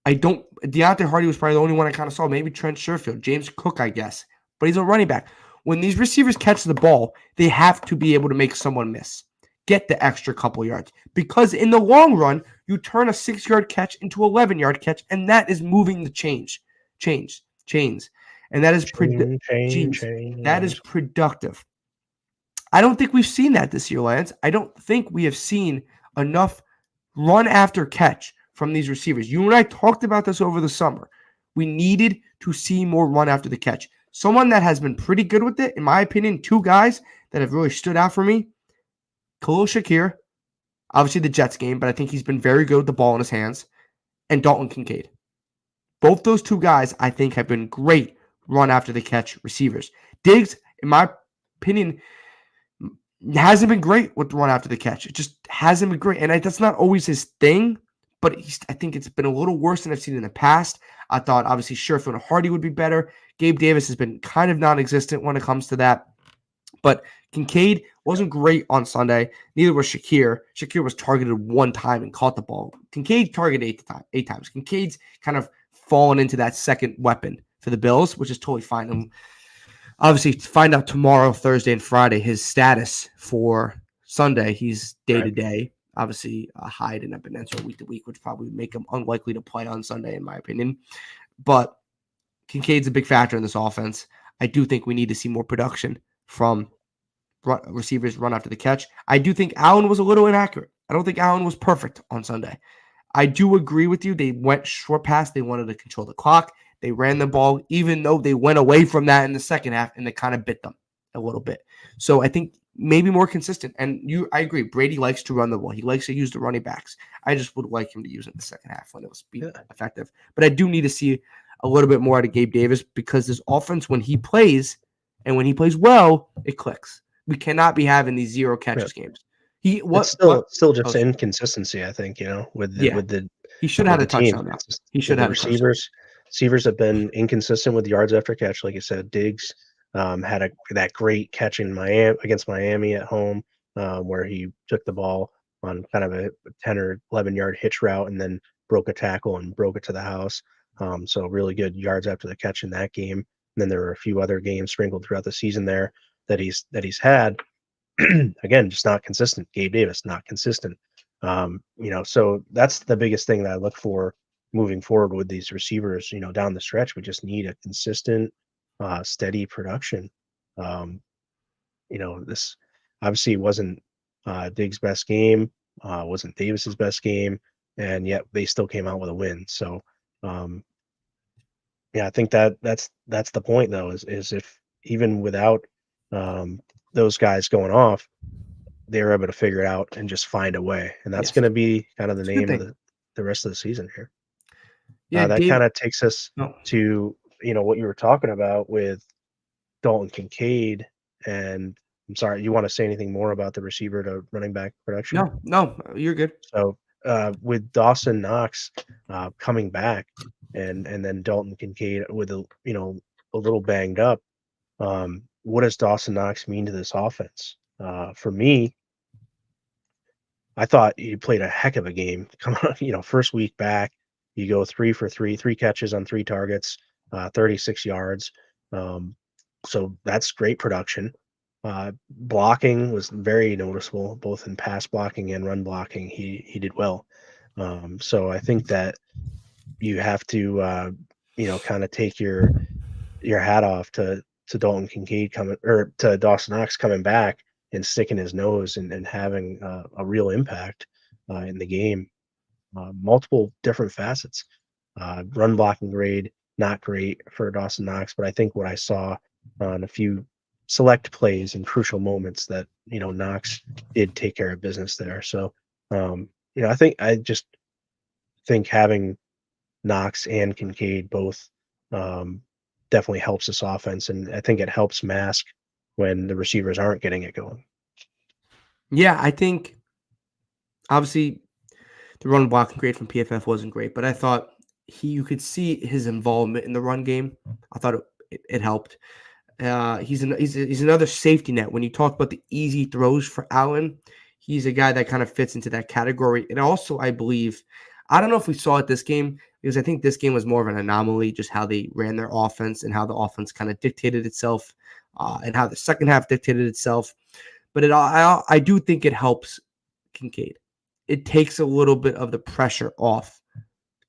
Deontay Hardy was probably the only one I kind of saw. Maybe Trent Sherfield, James Cook, I guess. But he's a running back. When these receivers catch the ball, they have to be able to make someone miss. Get the extra couple yards. Because in the long run, you turn a 6-yard catch into an 11-yard catch, and that is moving the chains. And that is that is productive. I don't think we've seen that this year, Lance. I don't think we have seen enough run after catch from these receivers. You and I talked about this over the summer. We needed to see more run after the catch. Someone that has been pretty good with it, in my opinion, 2 guys that have really stood out for me, Khalil Shakir, obviously the Jets game, but I think he's been very good with the ball in his hands, and Dalton Kincaid. Both those 2 guys, I think, have been great run after the catch receivers. Diggs, in my opinion, hasn't been great with the run after the catch. It just hasn't been great. And that's not always his thing, but I think it's been a little worse than I've seen in the past. I thought, obviously, Sherfield and Hardy would be better. Gabe Davis has been kind of non-existent when it comes to that. But Kincaid wasn't great on Sunday. Neither was Shakir. Shakir was targeted 1 time and caught the ball. Kincaid targeted 8 times. Kincaid's kind of fallen into that second weapon for the Bills, which is totally fine. And obviously, find out tomorrow, Thursday, and Friday his status for Sunday. He's day-to-day. Obviously, Hyde and Epinesa week to week, which probably make him unlikely to play on Sunday, in my opinion. But Kincaid's a big factor in this offense. I do think we need to see more production from receivers run after the catch. I do think Allen was a little inaccurate. I don't think Allen was perfect on Sunday. I do agree with you. They went short pass. They wanted to control the clock. They ran the ball, even though they went away from that in the second half, and they kind of bit them a little bit. So I think maybe more consistent. And I agree. Brady likes to run the ball. He likes to use the running backs. I just would like him to use it in the second half when it was effective. But I do need to see a little bit more out of Gabe Davis, because this offense, when he plays, and when he plays well, it clicks. We cannot be having these 0 catches games. It's still just inconsistency, I think, with the he should have had a touchdown now. He should have receivers. Receivers have been inconsistent with yards after catch, like you said. Diggs had that great catch in against Miami at home, where he took the ball on kind of a 10 or 11-yard hitch route and then broke a tackle and broke it to the house. So really good yards after the catch in that game. And then there were a few other games sprinkled throughout the season there that he's had. Again, just not consistent. Gabe Davis, not consistent. So that's the biggest thing that I look for moving forward with these receivers. Down the stretch, we just need a consistent, steady production. This obviously wasn't Diggs' best game, wasn't Davis's best game, and yet they still came out with a win. So, I think that's the point, though, is if even without those guys going off, they're able to figure it out and just find a way. And that's going to be kind of the name of the rest of the season here. Yeah, that kind of takes us to, what you were talking about with Dalton Kincaid. And I'm sorry, you want to say anything more about the receiver to running back production? No, you're good. So with Dawson Knox coming back and then Dalton Kincaid with a little banged up, what does Dawson Knox mean to this offense? For me, I thought he played a heck of a game. Come on, first week back, you go 3 for 3 catches on 3 targets, 36 yards. So that's great production. Blocking was very noticeable, both in pass blocking and run blocking. He did well. So I think that you have to, kind of take your hat off to Dalton Kincaid to Dawson Knox coming back and sticking his nose and having a real impact in the game. Multiple different facets. Run blocking grade, not great for Dawson Knox, but I think what I saw on a few select plays and crucial moments that, Knox did take care of business there. So, I just think having Knox and Kincaid both definitely helps this offense, and I think it helps mask when the receivers aren't getting it going. Yeah, I think obviously the run blocking grade from PFF wasn't great, but I thought you could see his involvement in the run game. I thought it helped. He's another safety net. When you talk about the easy throws for Allen, he's a guy that kind of fits into that category. And also, I believe, I don't know if we saw it this game, because I think this game was more of an anomaly, just how they ran their offense and how the offense kind of dictated itself, and how the second half dictated itself. But I do think it helps Kincaid. It takes a little bit of the pressure off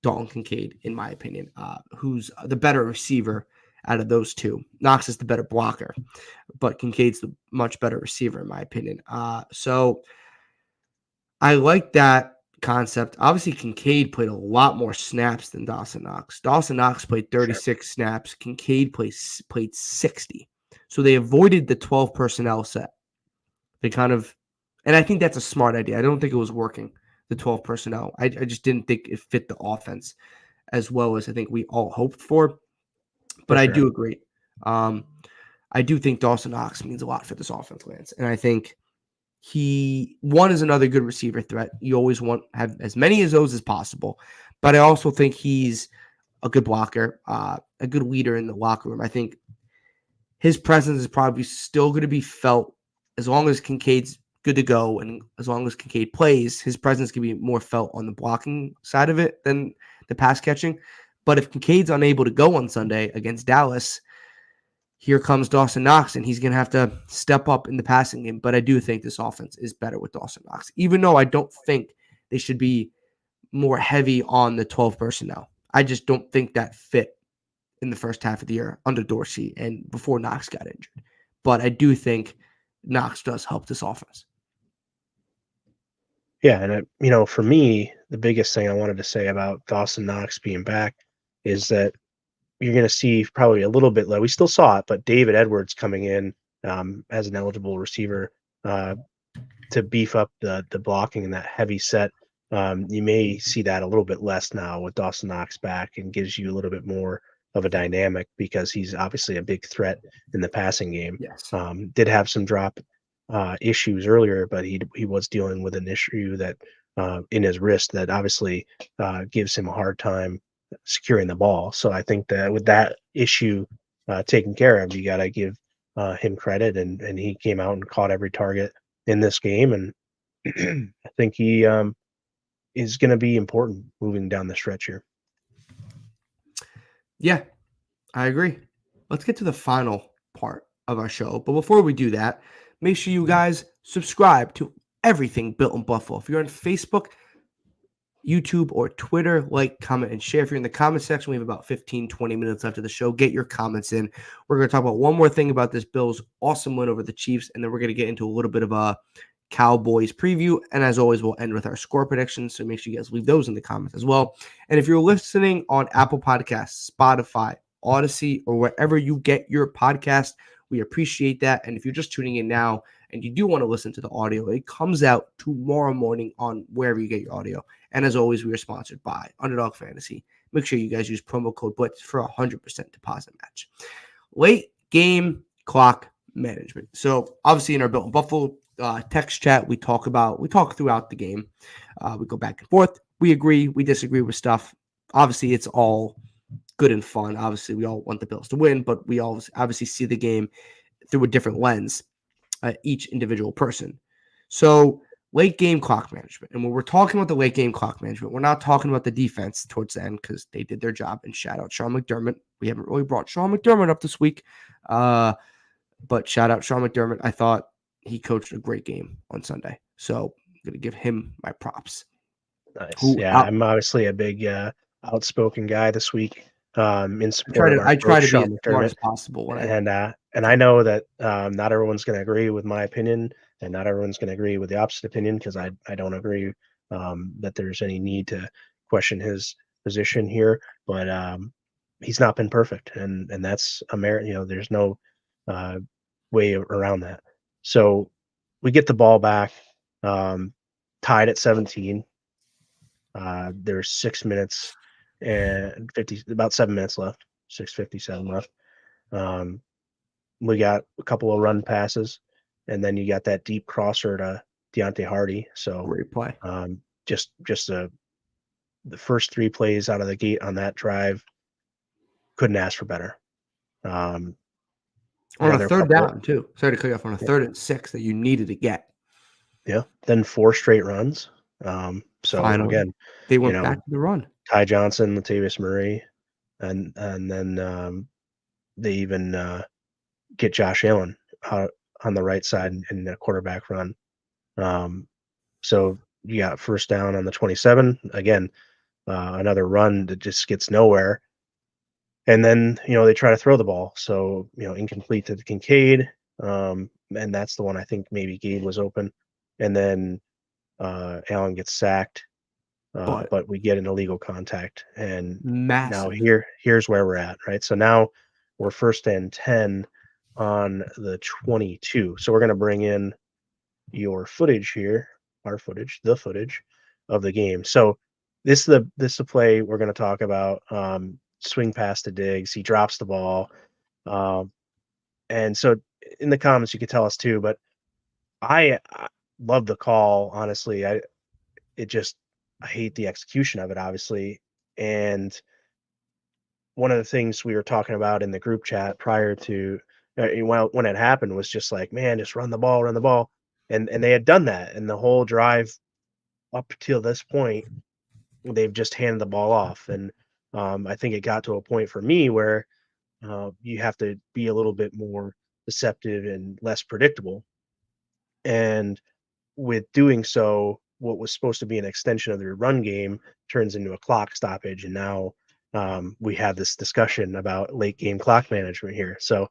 Dalton Kincaid, in my opinion, who's the better receiver out of those two. Knox is the better blocker, but Kincaid's the much better receiver, in my opinion. So I like that concept. Obviously, Kincaid played a lot more snaps than Dawson Knox. Dawson Knox played 36 snaps. Kincaid played 60. So they avoided the 12 personnel set. They kind of, and I think that's a smart idea. I don't think it was working, the 12 personnel. I just didn't think it fit the offense as well as I think we all hoped for. But I do agree. I do think Dawson Knox means a lot for this offense, Lance. And I think one is another good receiver threat. You always want to have as many of those as possible. But I also think he's a good blocker, a good leader in the locker room. I think his presence is probably still going to be felt as long as Kincaid's good to go, and as long as Kincaid plays, his presence can be more felt on the blocking side of it than the pass catching. But if Kincaid's unable to go on Sunday against Dallas, here comes Dawson Knox, and he's going to have to step up in the passing game. But I do think this offense is better with Dawson Knox, even though I don't think they should be more heavy on the 12 personnel. I just don't think that fit in the first half of the year under Dorsey and before Knox got injured. But I do think Knox does help this offense. Yeah, and for me, the biggest thing I wanted to say about Dawson Knox being back is that you're going to see probably a little bit low. We still saw it, but David Edwards coming in as an eligible receiver to beef up the blocking in that heavy set. You may see that a little bit less now with Dawson Knox back, and gives you a little bit more of a dynamic because he's obviously a big threat in the passing game. Yes. Did have some drop issues earlier, but he was dealing with an issue that in his wrist that obviously gives him a hard time securing the ball. So I think that with that issue taken care of, you got to give him credit, and he came out and caught every target in this game, and I think he is going to be important moving down the stretch here. Yeah, I agree. Let's get to the final part of our show. But before we do that, make sure you guys subscribe to everything Built in Buffalo. If you're on Facebook, YouTube, or Twitter, like, comment, and share. If you're in the comment section, we have about 15, 20 minutes left of the show. Get your comments in. We're going to talk about one more thing about this Bills' awesome win over the Chiefs, and then we're going to get into a little bit of a Cowboys preview. And as always, we'll end with our score predictions. So make sure you guys leave those in the comments as well. And if you're listening on Apple Podcasts, Spotify, Odyssey, or wherever you get your podcast, we appreciate that. And if you're just tuning in now and you do want to listen to the audio, it comes out tomorrow morning on wherever you get your audio. And as always, we are sponsored by Underdog Fantasy. Make sure you guys use promo code Blitz for a 100% deposit match. Late game clock management. So obviously in our Built in Buffalo text chat, we talk throughout the game. We go back and forth. We agree, we disagree with stuff. Obviously, it's all good and fun. Obviously, we all want the Bills to win, but we all obviously see the game through a different lens, each individual person. So late game clock management. And when we're talking about the late game clock management, we're not talking about the defense towards the end because they did their job. And shout out Sean McDermott. We haven't really brought Sean McDermott up this week. But shout out Sean McDermott. I thought he coached a great game on Sunday. So I'm going to give him my props. Nice. I'm obviously a big outspoken guy this week in support of our coach, try to Sean be as smart McDermott. as possible. And I know that not everyone's going to agree with my opinion, and not everyone's going to agree with the opposite opinion, because I don't agree that there's any need to question his position here. But he's not been perfect, and that's there's no way around that. So we get the ball back, tied at 17. There's 6 minutes and 50, about 7 minutes left, 6:57 left. We got a couple of run passes, and then you got that deep crosser to Deontay Hardy. So Great play. just the first 3 plays out of the gate on that drive, couldn't ask for better. On a third down, too. Sorry to cut you off. On a 3rd and 6 that you needed to get. Yeah. Then 4 straight runs. So Finally, again, they went back to the run. Ty Johnson, Latavius Murray, and then they even get Josh Allen out on the right side in the quarterback run. So you got first down on the 27. Again, another run that just gets nowhere. And then, they try to throw the ball. So, incomplete to Kincaid. And that's the one I think maybe Gabe was open. And then Allen gets sacked. But we get an illegal contact. And massive. Now here's where we're at, right? So now we're 1st and 10 on the 22. So we're going to bring in your footage here, the footage of the game. So this is the play we're going to talk about. Swing pass to Diggs. He drops the ball. And so in the comments, you could tell us too, but I love the call. Honestly, I hate the execution of it, obviously. And one of the things we were talking about in the group chat prior to when it happened was just like, man, just run the ball. And they had done that. And the whole drive up till this point, they've just handed the ball off. And I think it got to a point for me where you have to be a little bit more deceptive and less predictable. And with doing so, what was supposed to be an extension of their run game turns into a clock stoppage. And now we have this discussion about late game clock management here. So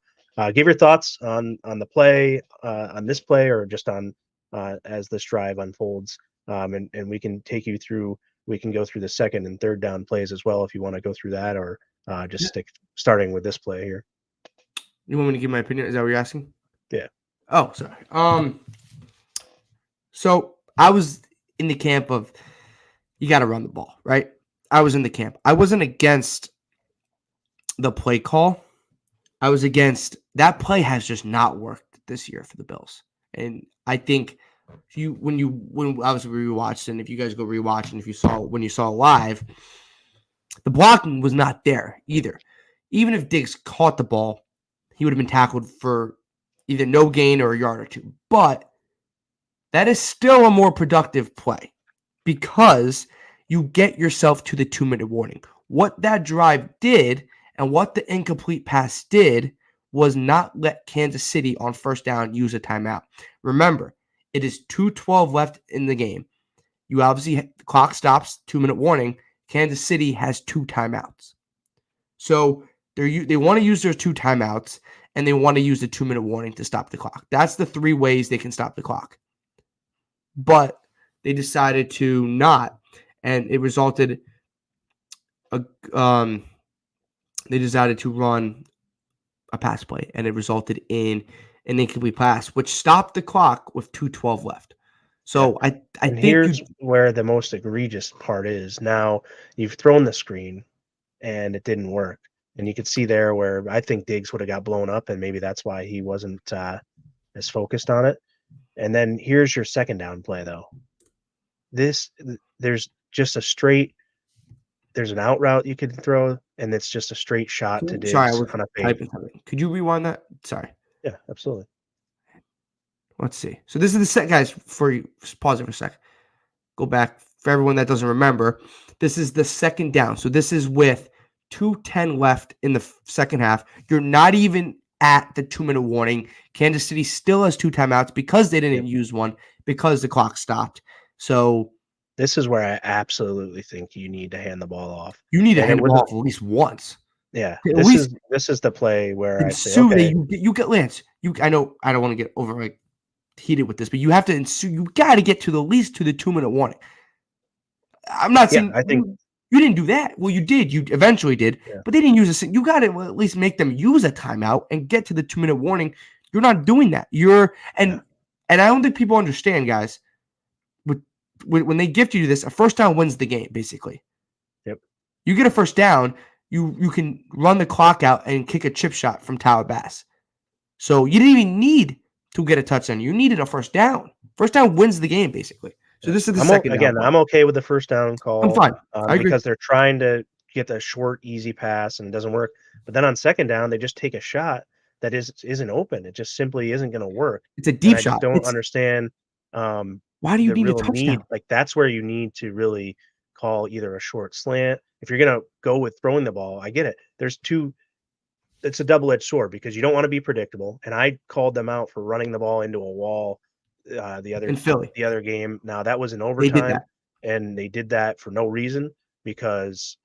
give your thoughts on the play, on this play, or just on as this drive unfolds. And we can take you through, we can go through the 2nd and 3rd down plays as well if you want to go through that, or just starting with this play here. You want me to give my opinion? Is that what you're asking? Yeah. Oh, sorry. So I was in the camp of you got to run the ball, right? I was in the camp. I wasn't against the play call. I was against that play has just not worked this year for the Bills. And I think when obviously we rewatched, and if you guys go rewatch, and if you saw when you saw live, the blocking was not there either. Even if Diggs caught the ball, he would have been tackled for either no gain or a yard or 2. But that is still a more productive play because you get yourself to the 2-minute warning. What that drive did and what the incomplete pass did was not let Kansas City on first down use a timeout. Remember, it is 2:12 left in the game. You obviously, the clock stops, 2-minute warning. Kansas City has 2 timeouts. So they want to use their 2 timeouts, and they want to use the 2-minute warning to stop the clock. That's the 3 ways they can stop the clock. But they decided to not, and it resulted. They decided to run a pass play, and it resulted in an incomplete pass, which stopped the clock with 2:12 left. So I think here's where the most egregious part is. Now you've thrown the screen, and it didn't work, and you could see there where I think Diggs would have got blown up, and maybe that's why he wasn't as focused on it. And then here's your 2nd down play, though. There's just a straight. There's an out route you could throw, and it's just a straight shot to Diggs on a fade. Could you rewind that? Sorry. Yeah, absolutely. Let's see. So this is the set, guys. For you, pause it for a sec. Go back for everyone that doesn't remember. This is the 2nd down. So this is with 2:10 left in the second half. You're not even at the 2-minute warning. Kansas City still has 2 timeouts because they didn't use one because the clock stopped. So this is where I absolutely think you need to hand the ball off. You need to hand the ball off at least once. Yeah, this is the play where I say, okay, you get Lance. I know I don't want to get over heated with this, but you have to you got to get to the least to the 2-minute warning. I'm not saying. I think You didn't do that. Well, you did. You eventually did, Yeah. but they didn't use a. You got to at least make them use a timeout and get to the 2-minute warning. You're not doing that. And I don't think people understand, guys. When they gift you this, a first down wins the game, basically. Yep. You get a first down, you can run the clock out and kick a chip shot from Tyler Bass. So you didn't even need to get a touchdown. You needed a first down. First down wins the game, basically. So this is the second down. Again, I'm okay with the first down call. I'm fine. I agree. Because they're trying to get the short, easy pass and it doesn't work. But then on second down, they just take a shot that isn't open. It just simply isn't going to work. It's a deep I shot. Don't understand. Why do you need a touchdown? That's where you need to really call either a short slant. If you're going to go with throwing the ball, I get it. It's a double-edged sword because you don't want to be predictable. And I called them out for running the ball into a wall the other game. Now that was in overtime, and they did that for no reason because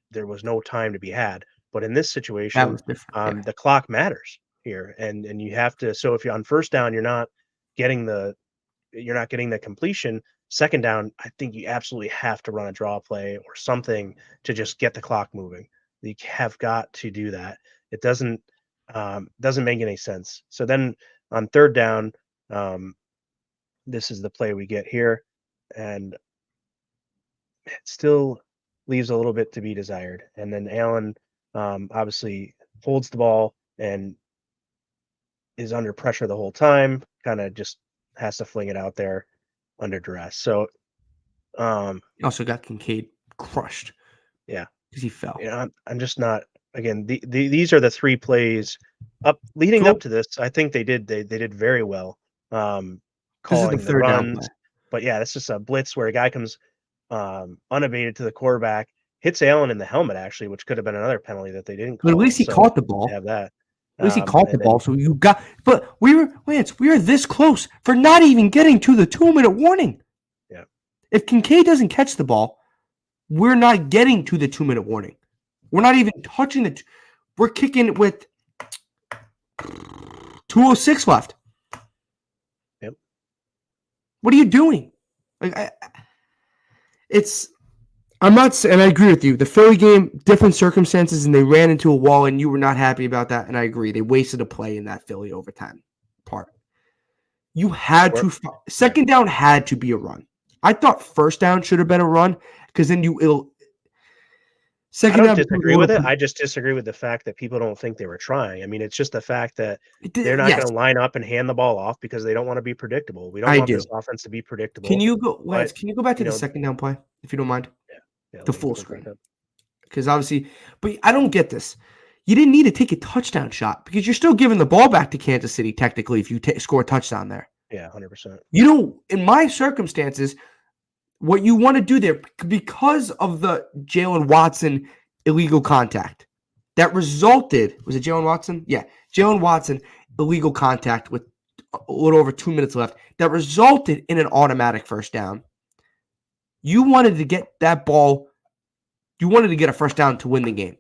there was no time to be had. But in this situation, the clock matters here, and you have to. So if you're on first down, you're not getting the completion. Second down, I think you absolutely have to run a draw play or something to just get the clock moving. You have got to do that. It doesn't make any sense. So then on third down, this is the play we get here, and it still leaves a little bit to be desired. And then Allen obviously holds the ball and is under pressure the whole time, kind of just has to fling it out there under duress. So he also got Kincaid crushed. Yeah. Because he fell. I'm just not. Again, these are the three plays leading up to this. I think they did very well. Calling the runs, but yeah, that's just a blitz where a guy comes unabated to the quarterback, hits Allen in the helmet actually, which could have been another penalty that they didn't call. But at least he caught the ball. Have that. At least he caught the ball. So you got. But we were this close for not even getting to the 2-minute warning. Yeah. If Kincaid doesn't catch the ball, we're not getting to the 2-minute warning. We're not even touching we're kicking with 2:06 left. Yep. What are you doing? I'm not saying, and I agree with you. The Philly game, different circumstances, and they ran into a wall, and you were not happy about that, and I agree. They wasted a play in that Philly overtime part. You had to – second down had to be a run. I thought first down should have been a run because then I don't disagree with it. I just disagree with the fact that people don't think they were trying. I mean, it's just the fact that they're not going to line up and hand the ball off because they don't want to be predictable. We don't want this offense to be predictable. Can you go back to the second down play, if you don't mind? Yeah, the full screen. Because obviously, but I don't get this. You didn't need to take a touchdown shot because you're still giving the ball back to Kansas City, technically, if you score a touchdown there. Yeah, 100%. You know, in my circumstances, what you want to do there, because of the Jalen Watson illegal contact that resulted, was it Jalen Watson? Yeah, Jalen Watson illegal contact with a little over 2 minutes left that resulted in an automatic first down. You wanted to get that ball, you wanted to get a first down to win the game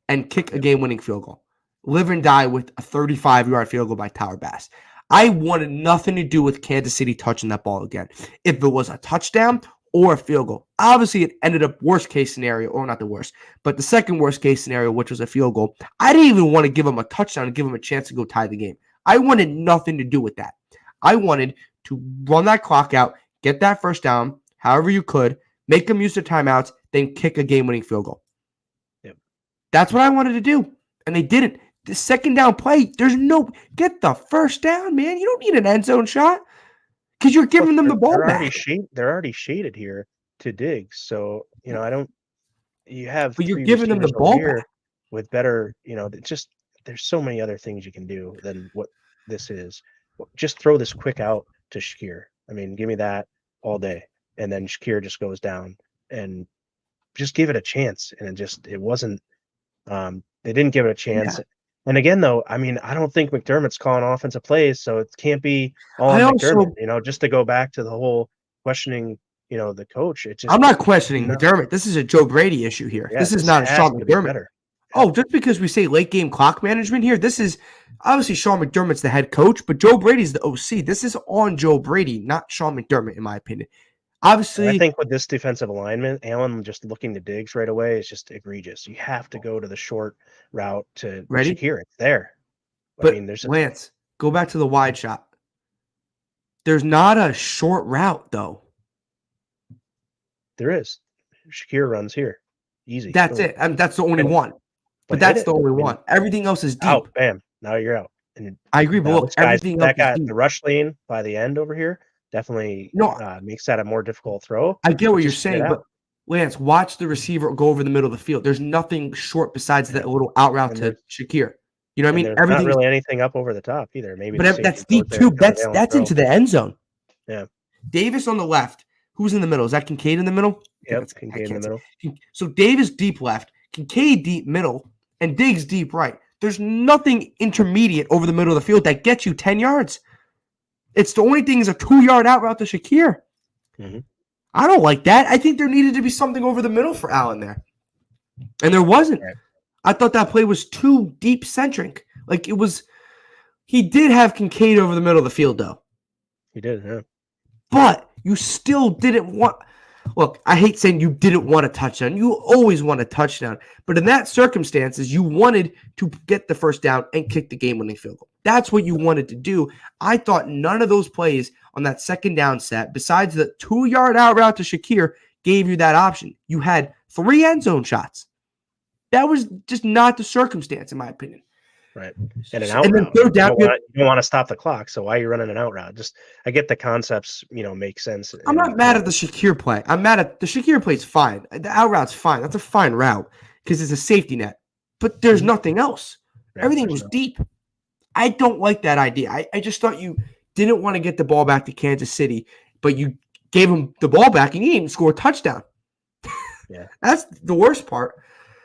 and kick a game-winning field goal. Live and die with a 35-yard field goal by Tyler Bass. I wanted nothing to do with Kansas City touching that ball again. If it was a touchdown or a field goal. Obviously, it ended up worst case scenario, or not the worst, but the second worst case scenario, which was a field goal. I didn't even want to give him a touchdown and give him a chance to go tie the game. I wanted nothing to do with that. I wanted to run that clock out, get that first down, however you could, make them use their timeouts, then kick a game-winning field goal. Yep. That's what I wanted to do, and they didn't. The second down play, get the first down, man. You don't need an end zone shot because you're giving them the ball back. They're already shaded here to Diggs, so you have. But you're giving them the ball back with better. There's so many other things you can do than what this is. Just throw this quick out to Shakir. I mean, give me that all day. And then Shakir just goes down and just give it a chance. And it wasn't, they didn't give it a chance. Yeah. And again, though, I mean, I don't think McDermott's calling offensive plays, so it can't be all on McDermott, just to go back to the whole questioning, the coach. I'm not questioning McDermott. This is a Joe Brady issue here. Yeah, this is not a Sean McDermott. Oh, just because we say late game clock management here, this is obviously Sean McDermott's the head coach, but Joe Brady's the OC. This is on Joe Brady, not Sean McDermott, in my opinion. Obviously, I think with this defensive alignment, Allen just looking to Diggs right away is just egregious. You have to go to the short route to ready? Shakir. It's there. But I mean, there's Lance, go back to the wide shot. There's not a short route, though. there is. Shakir runs here. Easy. That's Boom. it. I mean, that's the only one. But hit that's it. the only I mean, one. Everything else is deep. Out. Bam. Now you're out. And I agree, but now look, everything else that guy, is deep. the rush lane by the end over here definitely makes that a more difficult throw. I get what you're Just get saying, out. but Lance, watch the receiver go over the middle of the field. There's nothing short besides that little out route And to Shakir. You know what I mean? there's Everything, not really anything up over the top either. Maybe the but safety that's goes deep there too. and does an That's Allen into throw. the end zone. Yeah. Davis on the left. Who's in the middle? Is that Kincaid in the middle? Yep, Kincaid in the middle. So Davis deep left, Kincaid deep middle, and Diggs deep right. There's nothing intermediate over the middle of the field that gets you 10 yards. It's the only thing is a 2-yard out route to Shakir. Mm-hmm. I don't like that. I think there needed to be something over the middle for Allen there. And there wasn't. Right. I thought that play was too deep centric. Like it was, he did have Kincaid over the middle of the field though. He did, yeah. But you still didn't want, look, I hate saying you didn't want a touchdown. You always want a touchdown. But in that circumstances, you wanted to get the first down and kick the game-winning field goal. That's what you wanted to do. I thought none of those plays on that second down set, besides the 2-yard out route to Shakir, gave you that option. You had 3 end zone shots. That was just not the circumstance, in my opinion. Right. And an out route. You don't want to stop the clock, so why are you running an out route? I get the concepts, make sense. I'm not mad at the Shakir play. I'm mad at the Shakir play is fine. The out route's fine. That's a fine route because it's a safety net. But there's nothing else. Everything was deep. I don't like that idea. I just thought you didn't want to get the ball back to Kansas City, but you gave him the ball back and he didn't even score a touchdown. Yeah. That's the worst part.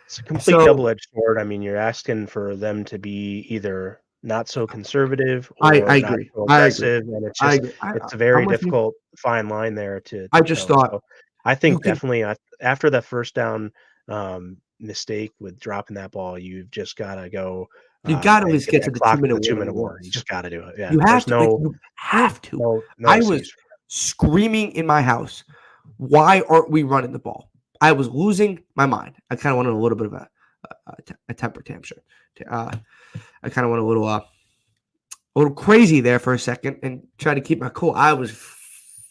It's a complete double-edged sword. I mean, you're asking for them to be either not so conservative or I agree. Not so aggressive, and it's just it's a very difficult fine line there to I just thought. So I think definitely after that first down mistake with dropping that ball, you've just got to go. You got to at least get to the 2-minute warning. You just got to do it. Yeah, you have to. You have to. No I was screaming in my house, "Why aren't we running the ball?" I was losing my mind. I kind of wanted a little bit of a temper tantrum. I kind of went a little crazy there for a second and tried to keep my cool. I was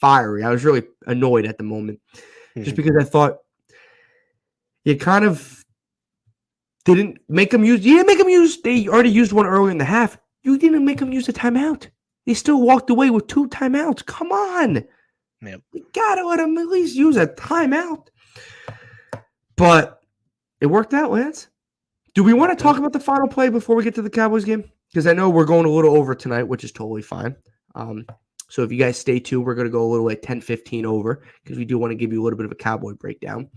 fiery. I was really annoyed at the moment, just because I thought you kind of didn't make them use. You didn't make them use. They already used one earlier in the half. You didn't make them use a timeout. They still walked away with 2 timeouts. Come on. Yep. You gotta let them at least use a timeout. But it worked out, Lance. Do we want to talk about the final play before we get to the Cowboys game? Because I know we're going a little over tonight, which is totally fine. So if you guys stay tuned, we're going to go a little like 10-15 over because we do want to give you a little bit of a Cowboy breakdown.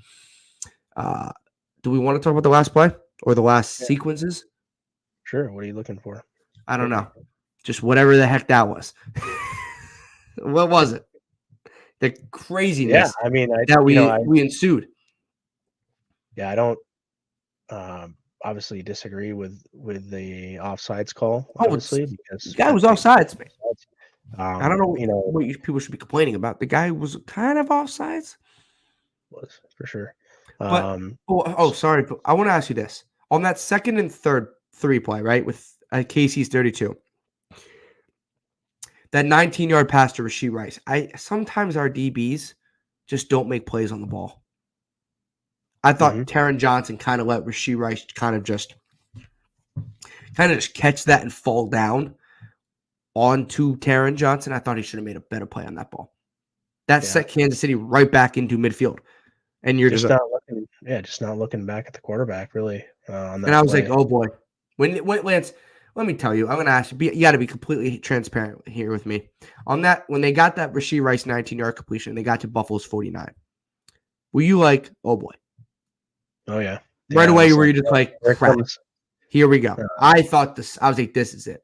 Do we want to talk about the last play or the last sequences? Sure. What are you looking for? I don't know. Just whatever the heck that was. What was it? The craziness we ensued. Yeah, I don't obviously disagree with the offsides call. Obviously, because the guy was offsides. I don't know, what people should be complaining about. The guy was kind of offsides. Was for sure. But sorry. But I want to ask you this: on that second and third 3 play, right, with KC's 32, that 19-yard pass to Rashee Rice. Sometimes our DBs just don't make plays on the ball. I thought Taron Johnson kind of let Rashee Rice kind of just catch that and fall down onto Taron Johnson. I thought he should have made a better play on that ball. That set Kansas City right back into midfield. And you're just not looking back at the quarterback really. On that and I was play. like, oh boy. When Lance, let me tell you, I'm going to ask you, you got to be completely transparent here with me. On that, when they got that Rashee Rice 19-yard completion, they got to Buffalo's 49. Were you like, oh boy? Oh, yeah. Right away, were you just like, crap, here we go. Yeah. I was like, this is it.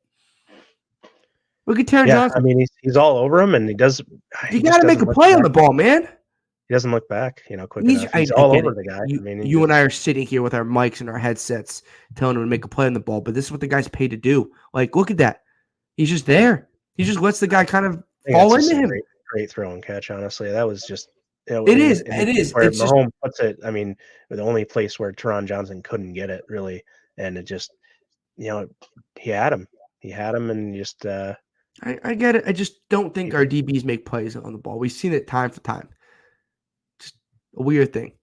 Look at Taron Johnson. I mean, he's all over him, and he does. You got to make a play on the ball, man. He doesn't look back, quick enough. He's all over the guy. You and I are sitting here with our mics and our headsets telling him to make a play on the ball, but this is what the guy's paid to do. Like, look at that. He's just there. He just lets the guy kind of fall into him. great throw and catch. Honestly, that was just It in is. the It case is. where It's just Mahomes puts it. I mean, the only place where Teron Johnson couldn't get it really, and it just he had him. He had him, and just I get it. I just don't think he- our DBs make plays on the ball. We've seen it time for time. Just a weird thing.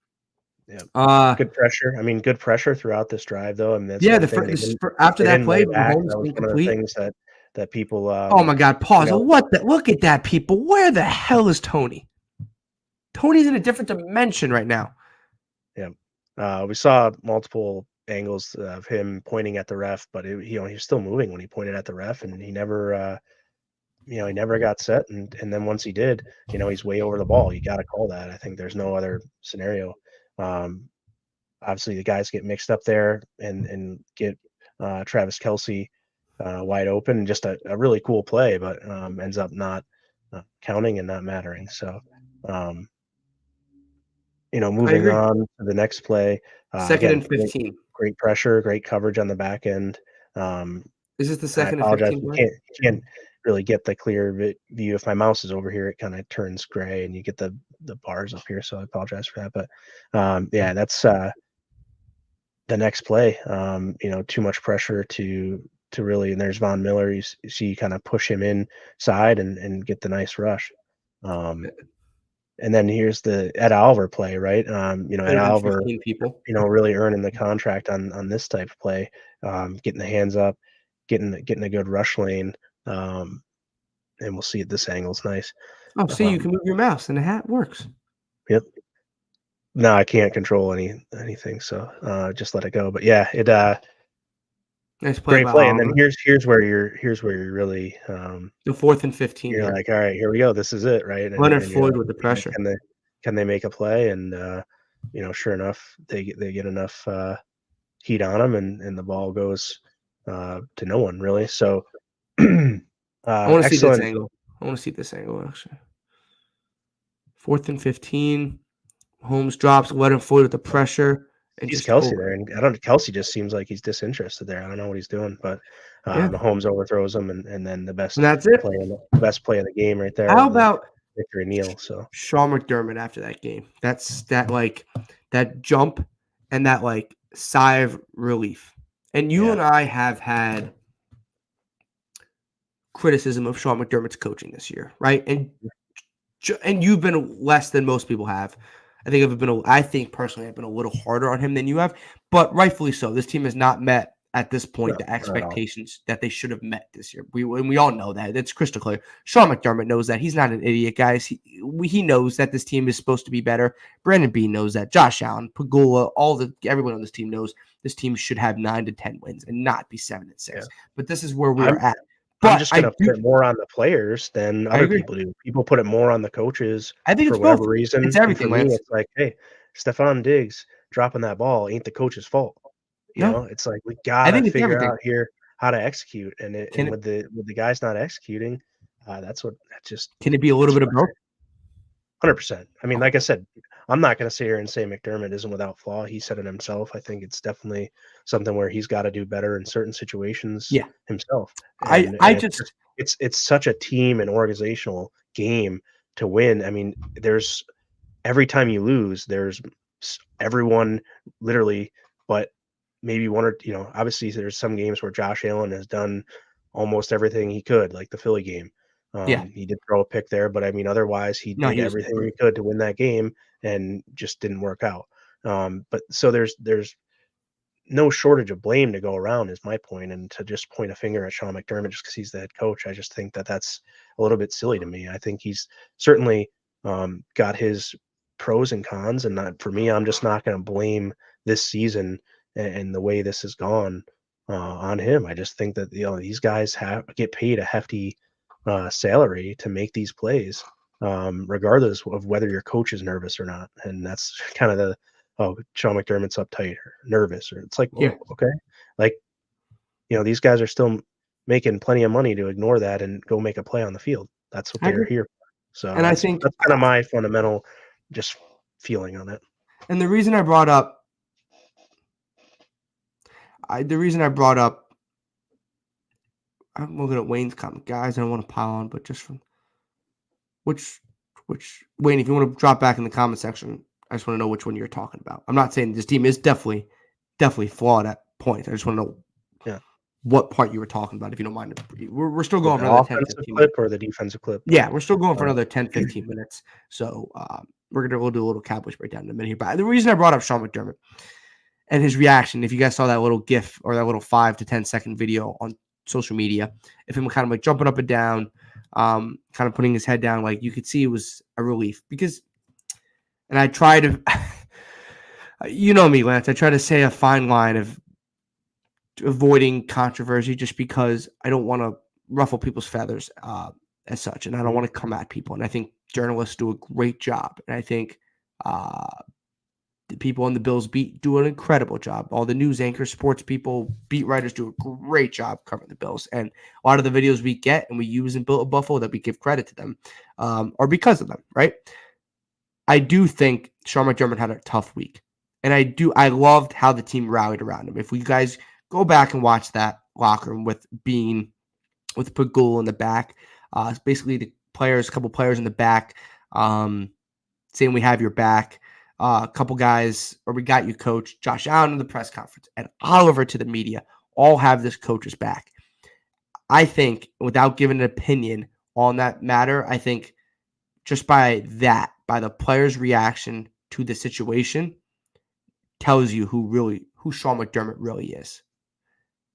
yeah. Uh Good pressure. I mean, good pressure throughout this drive, though. I mean, that's yeah, one thing after they that didn't lay play, back. Mahomes That was one of the incomplete. things that people Oh my God, you pause. know Look at that, people. Where the hell is Tony? Tony's in a different dimension right now. yeah. We saw multiple angles of him pointing at the ref, but he was still moving when he pointed at the ref, and he never he never got set, and then once he did, he's way over the ball. You got to call that. I think there's no other scenario. Um, Obviously, the guys get mixed up there and get Travis Kelce wide open. Just a really cool play, but ends up not counting and not mattering. So, I moving agree. on to the next play. Second Again, and 15. great pressure, great coverage on the back end. Is this the I second and apologize. 15 play? You can't really get the clear view. If my mouse is over here, it kind of turns gray, and you get the bars up here. So I apologize for that. But yeah, that's the next play. Too much pressure to really. And there's Von Miller. You see, kind of push him inside and get the nice rush. And then here's the Ed Oliver play, right? Ed Third and Oliver, 15 people. really earning the contract on this type of play, getting the hands up, getting a good rush lane, and we'll see at this angle's nice. Oh, see, you can move your mouse and the hat works. Yep. No, I can't control anything, so just let it go. But yeah, it Nice play great by play. And then Oliver. here's where you're really The 4th and 15 you're here. like, all right, here we go. This is it, right? Leonard And you're Floyd like, with the pressure. can they make a play? And sure enough, they get enough heat on them, and the ball goes to no one really. So I want to see this excellent. angle. Actually. 4th and 15. Holmes drops, Leonard Floyd with the pressure, and He's just Kelce over. there, and I don't. Kelce just seems like he's disinterested there. I don't know what he's doing, but Yeah. Mahomes overthrows him, and then the And best that's it. play of the game right there, How the about victory kneel. So Sean McDermott after that game? That jump and that sigh of relief. And you yeah, and I have had criticism of Sean McDermott's coaching this year, right? And you've been less than most people have. I think personally I've been a little harder on him than you have, but rightfully so. This team has not met at this no, point the not at all. expectations that they should have met this year. We all know that. It's crystal clear. Sean McDermott knows that. He's not an idiot, guys. He knows that this team is supposed to be better. Brandon Beane knows that. Josh Allen, Pagula, everyone on this team knows this team should have 9 to 10 wins and not be 7 and 6. Yeah. But this is where we I'm are at. I'm But just gonna put it more on the players than I other agree. people do. People put it more on the coaches I think for it's both. whatever reason, It's and for everything, me, Lance. it's like, hey, Stephon Diggs dropping that ball ain't the coach's fault. No, It's like we I gotta think it's figure everything. out here how to execute, and Can with the guys not executing, that just it be a little it's bit of both? 100%. I mean, Okay. like I said, I'm not going to sit here and say McDermott isn't without flaw. He said it himself. I think it's definitely something where he's got to do better in certain situations Yeah. himself. I And I it's just just it's such a team and organizational game to win. I mean, there's every time you lose, there's everyone literally, but maybe one or obviously there's some games where Josh Allen has done almost everything he could, like the Philly game. yeah. He did throw a pick there, but I mean, otherwise he No, did he was everything he could to win that game and just didn't work out. But so there's no shortage of blame to go around is my point, and to just point a finger at Sean McDermott just because he's the head coach, I just think that that's a little bit silly to me. I think he's certainly got his pros and cons, and not for me. I'm just not going to blame this season and the way this has gone on him. I just think that these guys get paid a hefty salary to make these plays, regardless of whether your coach is nervous or not, and that's kind of the Sean McDermott's uptight or nervous, or it's like, yeah. well, okay, like these guys are still making plenty of money to ignore that and go make a play on the field. That's what I they're agree. here for. So And I that's think kind of my fundamental just feeling on it. and the reason I brought up I'm looking at Wayne's comment, guys. I don't want to pile on, but just from which Wayne, if you want to drop back in the comment section, I just want to know which one you're talking about. I'm not saying this team is definitely flawed at points. I just want to know what part you were talking about, if you don't mind. We're still going for another 10, 15 clip minutes. or the defensive clip? Yeah, we're still going for another 10, 15 minutes. So we'll do a little Cowboys breakdown in a minute here. But the reason I brought up Sean McDermott and his reaction, if you guys saw that little GIF or that little 5 to 10-second video on social media, if him kind of like jumping up and down, kind of putting his head down, like you could see it was a relief because, and I try to, you know me, Lance, I try to say a fine line of avoiding controversy just because I don't want to ruffle people's feathers as such, and I don't want to come at people. And I think journalists do a great job, and I think the people on the Bills beat do an incredible job. All the news anchors, sports people, beat writers do a great job covering the Bills. And a lot of the videos we get and we use in Buffalo that we give credit to them are because of them, right? I do think Sean McDermott had a tough week. And I loved how the team rallied around him. If we guys go back and watch that locker room with Bean, with Pagul in the back, basically the players, a couple players in the back, saying we have your back. A couple guys, or we got you, coach. Josh Allen in the press conference and Oliver to the media all have this coach's back. I think, without giving an opinion on that matter, I think just by the player's reaction to the situation, tells you who Sean McDermott really is.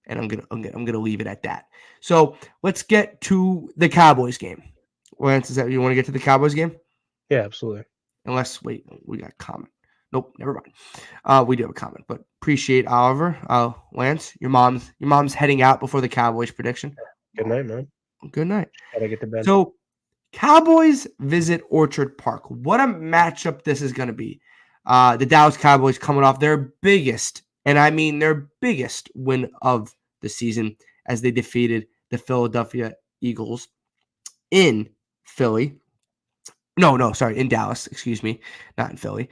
And I'm gonna leave it at that. So let's get to the Cowboys game. Lance, is that you want to get to the Cowboys game? Yeah, absolutely. Unless, wait, we got a comment. Nope, never mind. We do have a comment, but appreciate Oliver. Lance, your mom's heading out before the Cowboys prediction. Good night, man. Good night. Gotta get to bed. So, Cowboys visit Orchard Park. What a matchup this is going to be. The Dallas Cowboys coming off their biggest, and I mean their biggest win of the season as they defeated the Philadelphia Eagles in Philly. In Dallas, excuse me, not in Philly.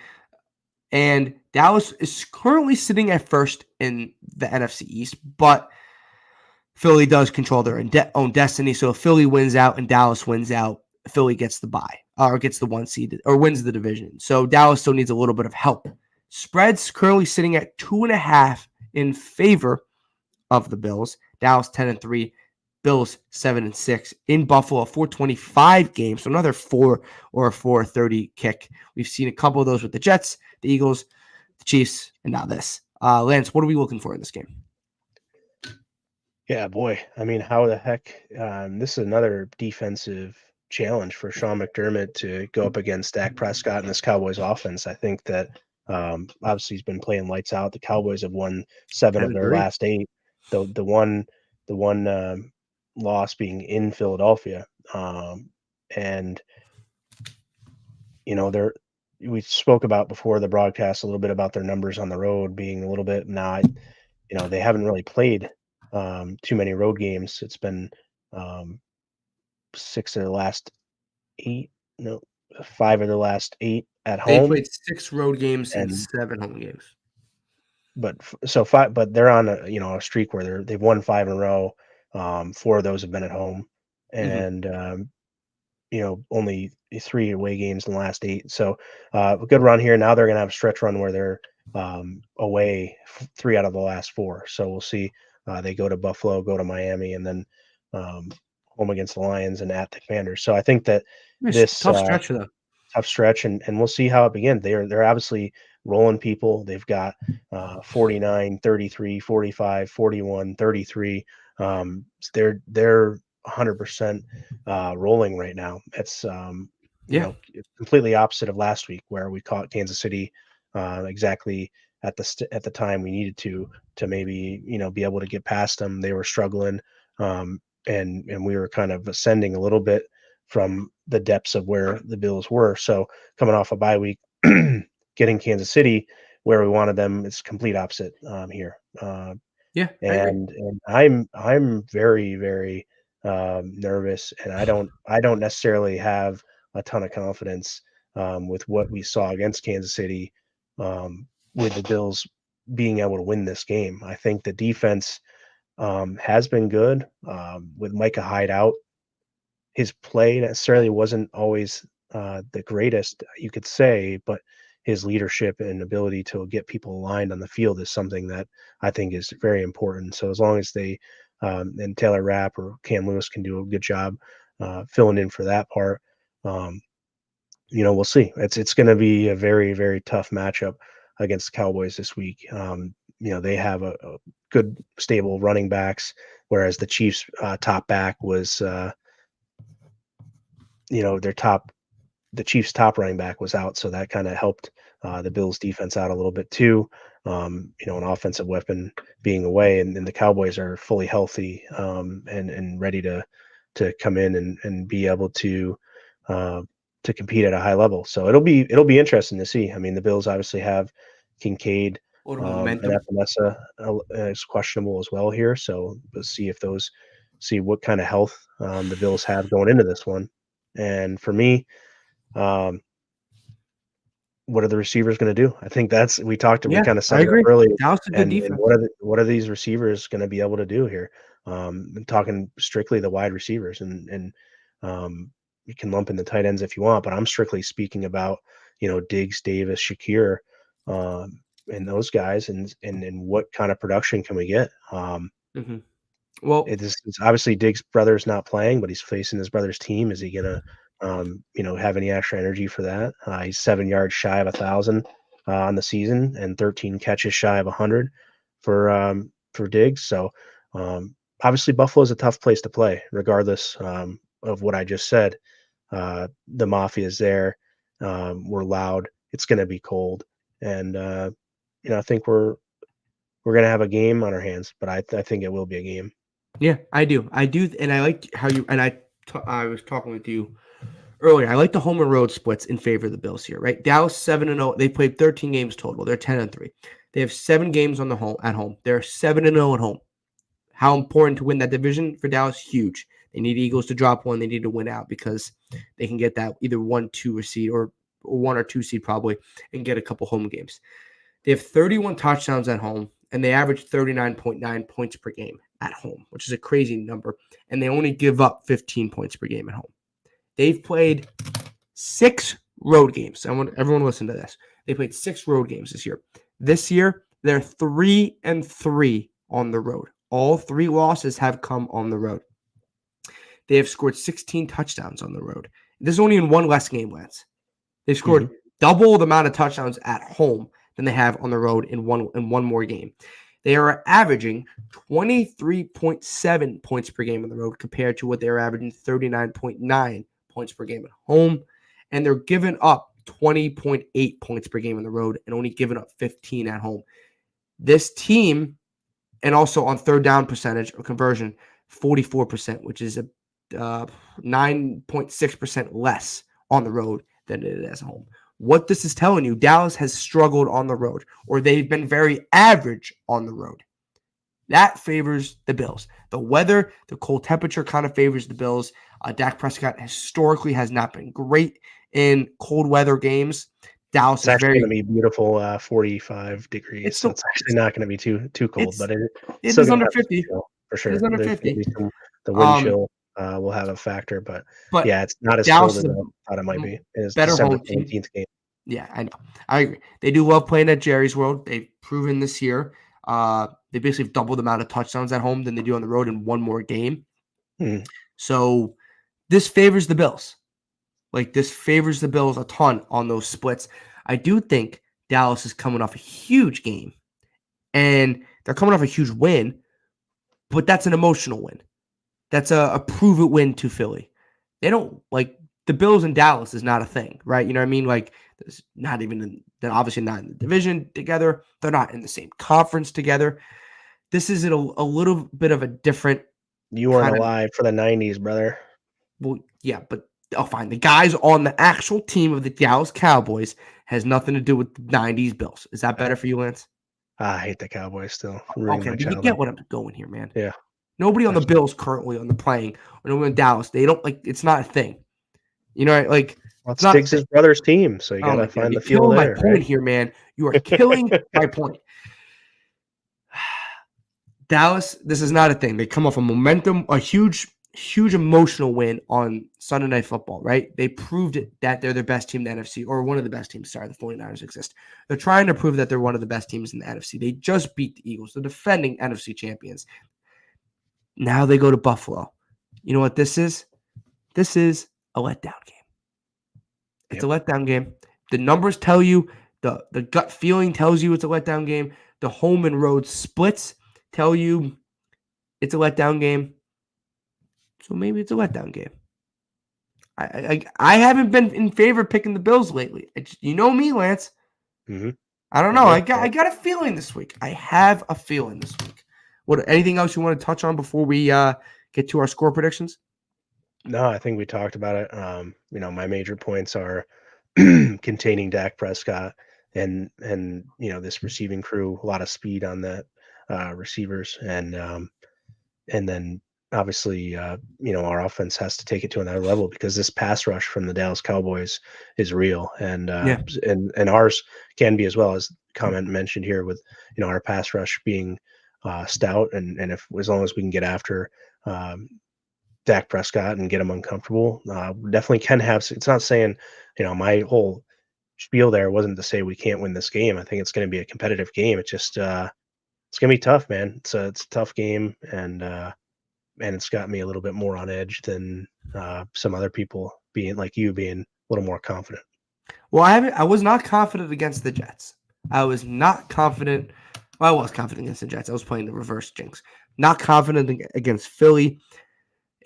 And Dallas is currently sitting at first in the NFC East, but Philly does control their own destiny. So if Philly wins out and Dallas wins out, Philly gets the bye or gets the 1 seed or wins the division. So Dallas still needs a little bit of help. Spread's currently sitting at 2.5 in favor of the Bills. Dallas 10-3. Bills 7-6 in Buffalo, 425 game, so another 4 or a 430 kick. We've seen a couple of those with the Jets, the Eagles, the Chiefs, and now this. Lance, what are we looking for in this game? Yeah, boy. I mean, how the heck? This is another defensive challenge for Sean McDermott to go up against Dak Prescott and this Cowboys offense. I think that obviously he's been playing lights out. The Cowboys have won 7 of their last 8. The one loss being in Philadelphia. And, you know, we spoke about before the broadcast a little bit about their numbers on the road being a little bit not, you know, they haven't really played too many road games. It's been 6 of the last 8, 5 of the last 8 at home. They played 6 road games and 7 home games. But 5, but they're on a streak where they've won 5 in a row. 4 of those have been at home, and only 3 away games in the last 8. So a good run here. Now they're going to have a stretch run where they're away 3 out of the last 4. So we'll see. They go to Buffalo, go to Miami, and then home against the Lions and at the Commanders. So I think that this tough stretch for them. Tough stretch, and we'll see how it begins. They're obviously rolling people. They've got 49, 33, 45, 41, 33. They're 100% rolling right now. It's completely opposite of last week where we caught Kansas City exactly at the time we needed to maybe be able to get past them. They were struggling, and we were kind of ascending a little bit from the depths of where the Bills were. So coming off a bye week, getting Kansas City where we wanted them, it's complete opposite here. And I'm very, very nervous, and I don't necessarily have a ton of confidence with what we saw against Kansas City with the Bills being able to win this game. I think the defense has been good with Micah Hyde out. his play necessarily wasn't always the greatest, you could say, but his leadership and ability to get people aligned on the field is something that I think is very important. So as long as they and Taylor Rapp or Cam Lewis can do a good job filling in for that part, we'll see. It's going to be a very, very tough matchup against the Cowboys this week. They have a good, stable running backs, whereas the Chiefs' top back was, the Chiefs' top running back was out, so that kind of helped the Bills' defense out a little bit too. An offensive weapon being away, and the Cowboys are fully healthy and ready to come in and be able to compete at a high level. So it'll be interesting to see. I mean, the Bills obviously have Kincaid, and Epinesa is questionable as well here. So we'll see what kind of health the Bills have going into this one. And for me, what are the receivers going to do? I think we kind of said it earlier. Dallas is a good defense. What are these receivers going to be able to do here? I'm talking strictly the wide receivers, and you can lump in the tight ends if you want, but I'm strictly speaking about Diggs, Davis, Shakir, and those guys, and what kind of production can we get? Well, it's obviously Diggs' brother's not playing, but he's facing his brother's team. Is he gonna have any extra energy for that? He's 7 yards shy of 1,000 on the season and 13 catches shy of 100 for Diggs. So obviously Buffalo's a tough place to play, regardless of what I just said. The Mafia is there. We're loud. It's going to be cold, and I think we're going to have a game on our hands. But I think it will be a game. Yeah, I do, and I like how you and I was talking with you earlier. I like the home and road splits in favor of the Bills here, right? Dallas 7-0. They played 13 games total. They're 10-3. They have 7 games at home. They're 7-0 at home. How important to win that division for Dallas? Huge. They need Eagles to drop one. They need to win out because they can get that either 1-2 seed or 1 or 2 seed probably and get a couple home games. They have 31 touchdowns at home, and they average 39.9 points per game at home, which is a crazy number. And they only give up 15 points per game at home. They've played 6 road games. I want everyone to listen to this. They played 6 road games this year. This year, they're 3-3 on the road. All 3 losses have come on the road. They have scored 16 touchdowns on the road. This is only in 1 less game, Lance. They've scored double the amount of touchdowns at home than they have on the road in one more game. They are averaging 23.7 points per game on the road compared to what they're averaging 39.9 points per game at home. And they're giving up 20.8 points per game on the road and only giving up 15 at home. This team, and also on third down percentage or conversion, 44%, which is a 9.6% less on the road than it is at home. What this is telling you, Dallas has struggled on the road, or they've been very average on the road. That favors the Bills. The weather, the cold temperature kind of favors the Bills. Dak Prescott historically has not been great in cold weather games. Dallas it's actually going to be beautiful, 45 degrees. It's actually not going to be too cold, but it is under 50 for sure. It's under 50. The wind chill will have a factor, but yeah, it's not as Dallas cold as I thought it might be. It's better December home team. 17th game. Yeah, I know. I agree. They do love playing at Jerry's World. They've proven this year. They basically have doubled the amount of touchdowns at home than they do on the road in one more game. So this favors the Bills. This favors the Bills a ton on those splits. I do think Dallas is coming off a huge game, and they're coming off a huge win, but that's an emotional win. That's a prove-it win to Philly. They don't, the Bills and Dallas is not a thing, right? You know what I mean? There's not even, they're obviously not in the division together. They're not in the same conference together. This is a little bit of a different. You weren't alive for the 90s, brother. Well, yeah, but fine. The guys on the actual team of the Dallas Cowboys has nothing to do with the 90s Bills. Is that better for you, Lance? I hate the Cowboys still. Okay, but you get what I'm going here, man. Yeah. Nobody on the Bills currently on the playing, or nobody in Dallas, they don't it's not a thing. You know, well, it's Diggs' brother's team, so you gotta find the feel there. My point here, man. You are killing my point. Dallas, this is not a thing. They come off a huge huge emotional win on Sunday Night Football, right? They proved it that they're the best team in the NFC, or one of the best teams. Sorry, the 49ers exist. They're trying to prove that they're one of the best teams in the NFC. They just beat the Eagles, the defending NFC champions. Now they go to Buffalo. You know what this is? This is a letdown game. It's a letdown game. The numbers tell you, the gut feeling tells you it's a letdown game. The home and road splits tell you it's a letdown game. So maybe it's a letdown game. I haven't been in favor of picking the Bills lately. You know me, Lance. Mm-hmm. I don't know. I got a feeling this week. I have a feeling this week. Anything else you want to touch on before we get to our score predictions? No, I think we talked about it. My major points are containing Dak Prescott and this receiving crew, a lot of speed on the receivers, and then obviously our offense has to take it to another level because this pass rush from the Dallas Cowboys is real, and ours can be as well, as comment mentioned here with our pass rush being stout, and if as long as we can get after Dak Prescott and get him uncomfortable, definitely can have. It's not saying, my whole spiel there wasn't to say we can't win this game. I think it's going to be a competitive game. It's just it's going to be tough, man. It's a tough game, and it's got me a little bit more on edge than some other people being a little more confident. Well, I was not confident against the Jets. I was not confident. Well, I was confident against the Jets. I was playing the reverse jinx. Not confident against Philly.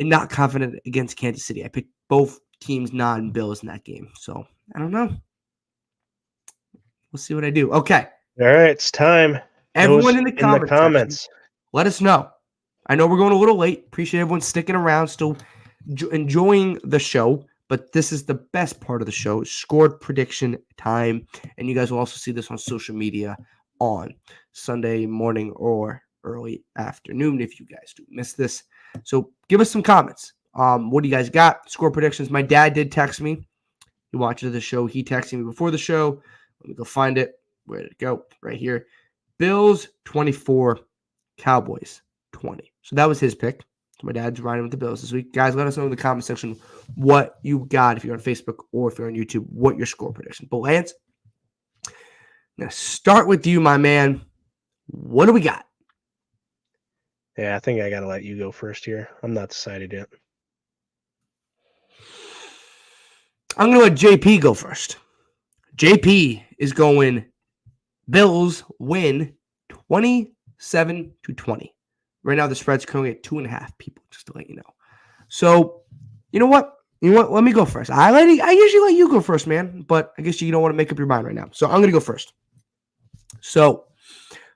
And not confident against Kansas City. I picked both teams non-Bills in that game. So, I don't know. We'll see what I do. Okay. All right, it's time. Everyone in the comments. Let us know. I know we're going a little late. Appreciate everyone sticking around, still enjoying the show. But this is the best part of the show, scored prediction time. And you guys will also see this on social media on Sunday morning or early afternoon if you guys do miss this. So give us some comments. What do you guys got? Score predictions. My dad did text me. He watches the show. He texted me before the show. Let me go find it. Where did it go? Right here. Bills 24, Cowboys 20. So that was his pick. So my dad's riding with the Bills this week. Guys, let us know in the comment section what you got if you're on Facebook or if you're on YouTube, what your score prediction. But Lance, I'm going to start with you, my man. What do we got? Yeah, I think I got to let you go first here. I'm not decided yet. I'm going to let JP go first. JP is going Bills win 27-20. Right now, the spread's currently at 2.5 people, just to let you know. So, you know what? Let me go first. I usually let you go first, man. But I guess you don't want to make up your mind right now. So I'm going to go first. So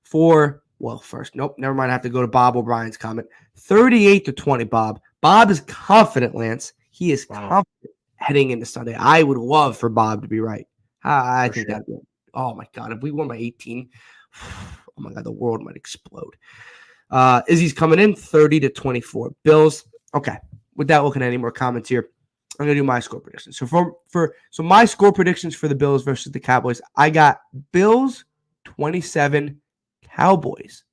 first, nope, never mind. I have to go to Bob O'Brien's comment. 38-20, Bob. Bob is confident, Lance. He is confident heading into Sunday. I would love for Bob to be right. I think that'd be it. Oh, my God. If we won by 18, oh, my God, the world might explode. Izzy's coming in 30-24. Bills. Okay. Without looking at any more comments here, I'm going to do my score predictions. So my score predictions for the Bills versus the Cowboys, I got Bills 27, Cowboys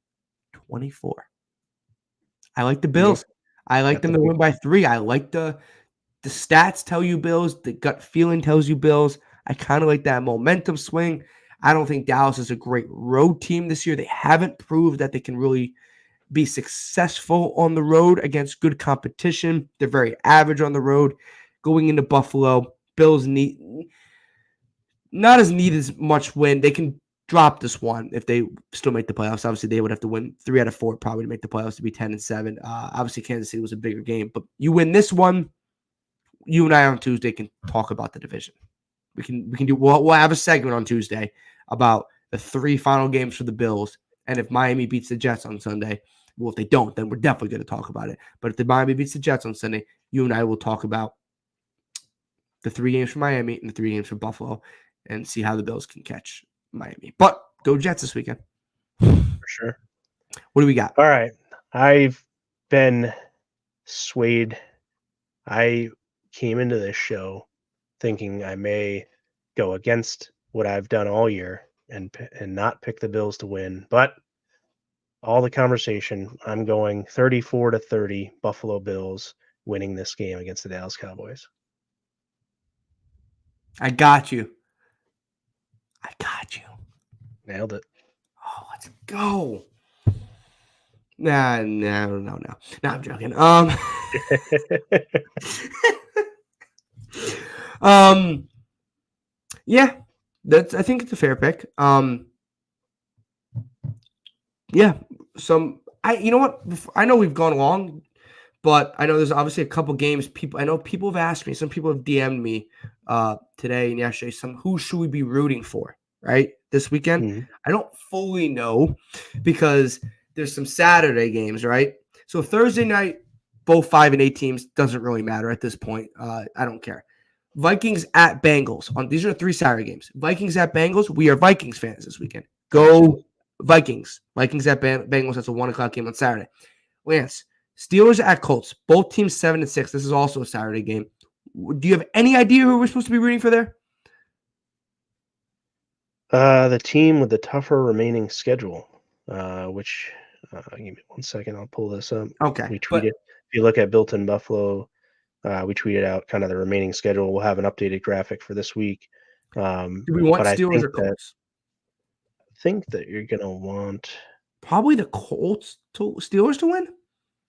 24. I like the Bills. I like them to win by 3. I like the stats tell you Bills. The gut feeling tells you Bills. I kind of like that momentum swing. I don't think Dallas is a great road team this year. They haven't proved that they can really be successful on the road against good competition. They're very average on the road. Going into Buffalo, Bills not need as much win. They can drop this one if they still make the playoffs. Obviously, they would have to win 3 out of 4 probably to make the playoffs to be 10-7. Obviously, Kansas City was a bigger game, but you win this one, you and I on Tuesday can talk about the division. We'll have a segment on Tuesday about the 3 final games for the Bills, and if Miami beats the Jets on Sunday, well, if they don't, then we're definitely going to talk about it. But if the Miami beats the Jets on Sunday, you and I will talk about the 3 games for Miami and the 3 games for Buffalo and see how the Bills can catch Miami. But go Jets this weekend. For sure. What do we got? All right. I've been swayed. I came into this show thinking I may go against what I've done all year and not pick the Bills to win. But all the conversation, I'm going 34-30 Buffalo Bills winning this game against the Dallas Cowboys. I got you. Nailed it. Oh, let's go. No. I'm joking. Yeah, I think it's a fair pick. Yeah, you know what? I know we've gone long, but I know there's obviously a couple games. I know people have asked me. Some people have DM'd me today and yesterday. Who should we be rooting for? Right, this weekend. Mm-hmm. I don't fully know because there's some Saturday games, right? So Thursday night, both 5 and 8 teams, doesn't really matter at this point. I don't care. Vikings at Bengals. These are 3 Saturday games. Vikings at Bengals. We are Vikings fans this weekend. Go Vikings. Vikings at Bengals. That's a 1:00 game on Saturday. Lance, Steelers at Colts. Both teams 7-6. This is also a Saturday game. Do you have any idea who we're supposed to be rooting for there? The team with the tougher remaining schedule, which give me 1 second. I'll pull this up. Okay. We tweeted. If you look at Built in Buffalo, we tweeted out kind of the remaining schedule. We'll have an updated graphic for this week. Do we want Steelers or Colts? I think that you're going to want probably the Steelers to win.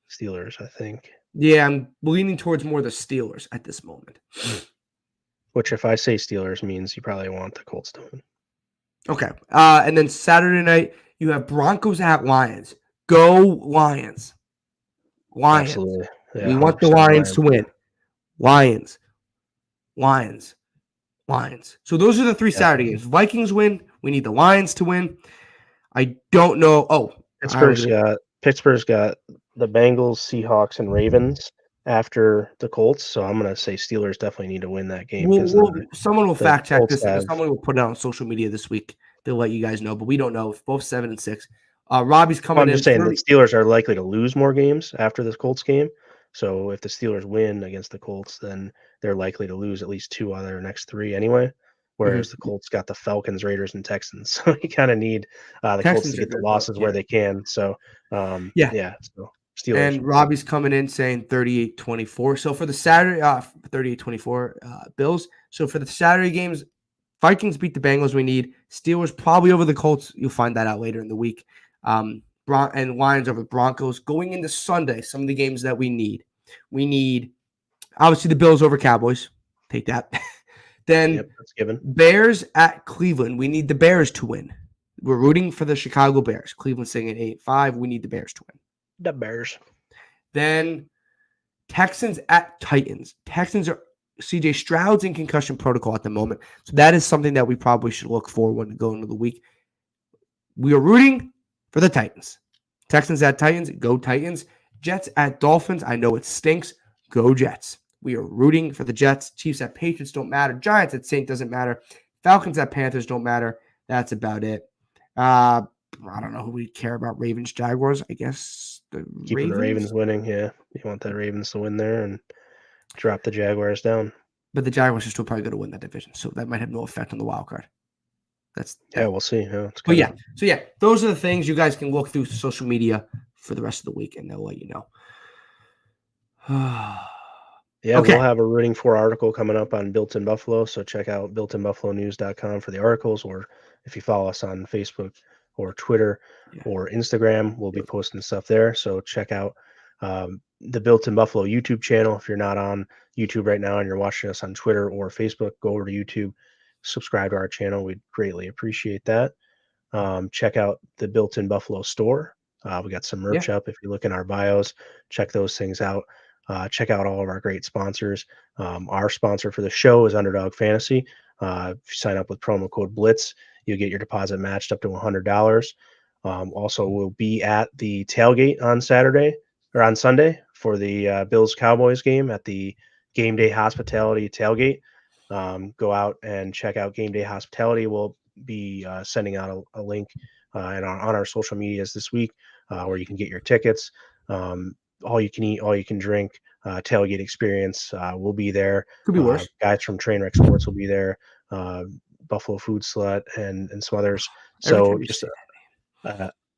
Steelers, I think. Yeah, I'm leaning towards more the Steelers at this moment. Which, if I say Steelers, means you probably want the Colts to win. Okay. And then Saturday night, you have Broncos at Lions. Go Lions. Absolutely. Yeah, we want the Lions to win. Lions. So those are the 3 Saturday games. Vikings win. We need the Lions to win. I don't know. Oh, Pittsburgh's got the Bengals, Seahawks, and Ravens after the Colts. So I'm going to say Steelers definitely need to win that game. Someone will fact check this. Someone will put it on social media this week. They'll let you guys know, but we don't know. Both 7-6. Robbie's coming in. I'm just saying the Steelers are likely to lose more games after this Colts game. So if the Steelers win against the Colts, then they're likely to lose at least 2 out of their next 3 anyway. Whereas the Colts got the Falcons, Raiders, and Texans. So you kind of need the Colts to get the losses where they can. So, So Steelers. And Robbie's coming in saying 38-24. So for the Saturday, 38-24 Bills. So for the Saturday games, Vikings beat the Bengals. We need Steelers probably over the Colts. You'll find that out later in the week. And Lions over Broncos. Going into Sunday, some of the games that we need. We need, obviously, the Bills over Cowboys. Take that. Then that's given. Bears at Cleveland. We need the Bears to win. We're rooting for the Chicago Bears. Cleveland sitting at 8-5. We need the Bears to win. The Bears. Then Texans at Titans. Texans are CJ Stroud's in concussion protocol at the moment. So that is something that we probably should look for when going into the week. We are rooting for the Titans. Texans at Titans. Go Titans. Jets at Dolphins. I know it stinks. Go Jets. We are rooting for the Jets. Chiefs at Patriots don't matter. Giants at Saints doesn't matter. Falcons at Panthers don't matter. That's about it. I don't know who we care about. Ravens, Jaguars. I guess Keeping the Ravens winning. Yeah, you want the Ravens to win there and drop the Jaguars down. But the Jaguars are still probably going to win that division, so that might have no effect on the wild card. We'll see. Yeah, those are the things you guys can look through social media for the rest of the week, and they'll let you know. We'll have a rooting for article coming up on Built in Buffalo, so check out builtinbuffalonews.com for the articles, or if you follow us on Facebook or Twitter or Instagram, we'll be posting stuff there. So check out the Built in Buffalo YouTube channel. If you're not on YouTube right now and you're watching us on Twitter or Facebook, go over to YouTube, subscribe to our channel. We'd greatly appreciate that. Check out the Built in Buffalo store. We got some merch up. If you look in our bios, check those things out. Check out all of our great sponsors. Our sponsor for the show is Underdog Fantasy. If you sign up with promo code Blitz, you'll get your deposit matched up to $100. Also, we'll be at the tailgate on Sunday for the Bills Cowboys game at the Game Day Hospitality tailgate. Go out and check out Game Day Hospitality. We'll be sending out a link and on our social medias this week where you can get your tickets. All you can eat, all you can drink, tailgate experience. We'll be there. Could be worse. Guys from Trainwreck Sports will be there. Buffalo Food Slut and some others. So just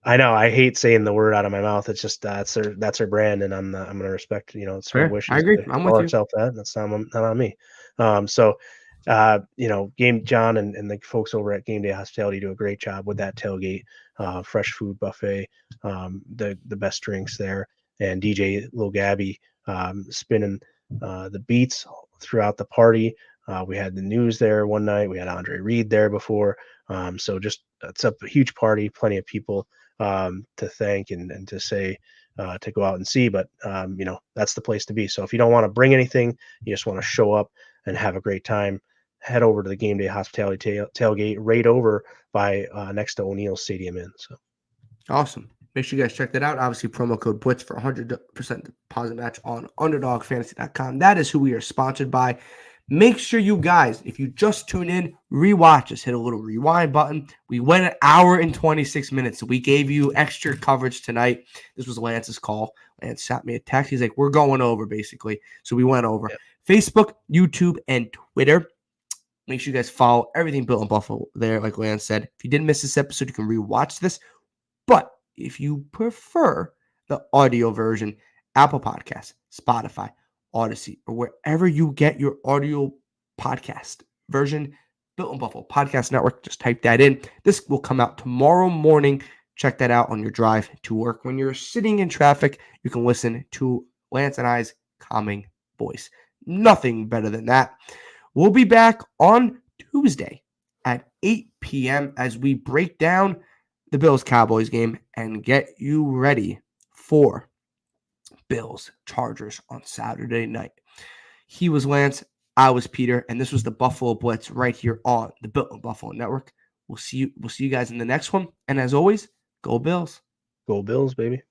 I know. I hate saying the word out of my mouth. It's just that's their brand, and I'm gonna respect. It's my Fair. wishes I agree. to I'm call with you. ourselves that. That's not on me. Game John and the folks over at Game Day Hospitality do a great job with that tailgate, fresh food buffet, the best drinks there, and DJ Lil Gabby spinning the beats throughout the party. We had the news there one night. We had Andre Reed there before. So just it's a huge party, plenty of people to thank and to say to go out and see. But that's the place to be. So if you don't want to bring anything, you just want to show up and have a great time, head over to the Game Day Hospitality tailgate right over by next to O'Neill's Stadium Inn. So Awesome. Make sure you guys check that out. Obviously, promo code Blitz for 100% deposit match on UnderdogFantasy.com. That is who we are sponsored by. Make sure you guys, if you just tune in, rewatch us. Hit a little rewind button. We went an hour and 26 minutes. So we gave you extra coverage tonight. This was Lance's call. Lance shot me a text. He's like, we're going over, basically. So we went over. Yep. Facebook, YouTube, and Twitter. Make sure you guys follow everything Built in Buffalo there. Like Lance said, if you didn't miss this episode, you can rewatch this. But if you prefer the audio version, Apple Podcasts, Spotify, Odyssey, or wherever you get your audio podcast version, Built in Buffalo Podcast Network, just type that in. This will come out tomorrow morning. Check that out on your drive to work. When you're sitting in traffic, you can listen to Lance and I's calming voice. Nothing better than that. We'll be back on Tuesday at 8 p.m. as we break down the Bills-Cowboys game and get you ready for Bills-Chargers on Saturday night. He was Lance, I was Peter, and this was the Buffalo Blitz right here on the Built in Buffalo Network. We'll see you guys in the next one. And as always, go Bills. Go Bills, baby.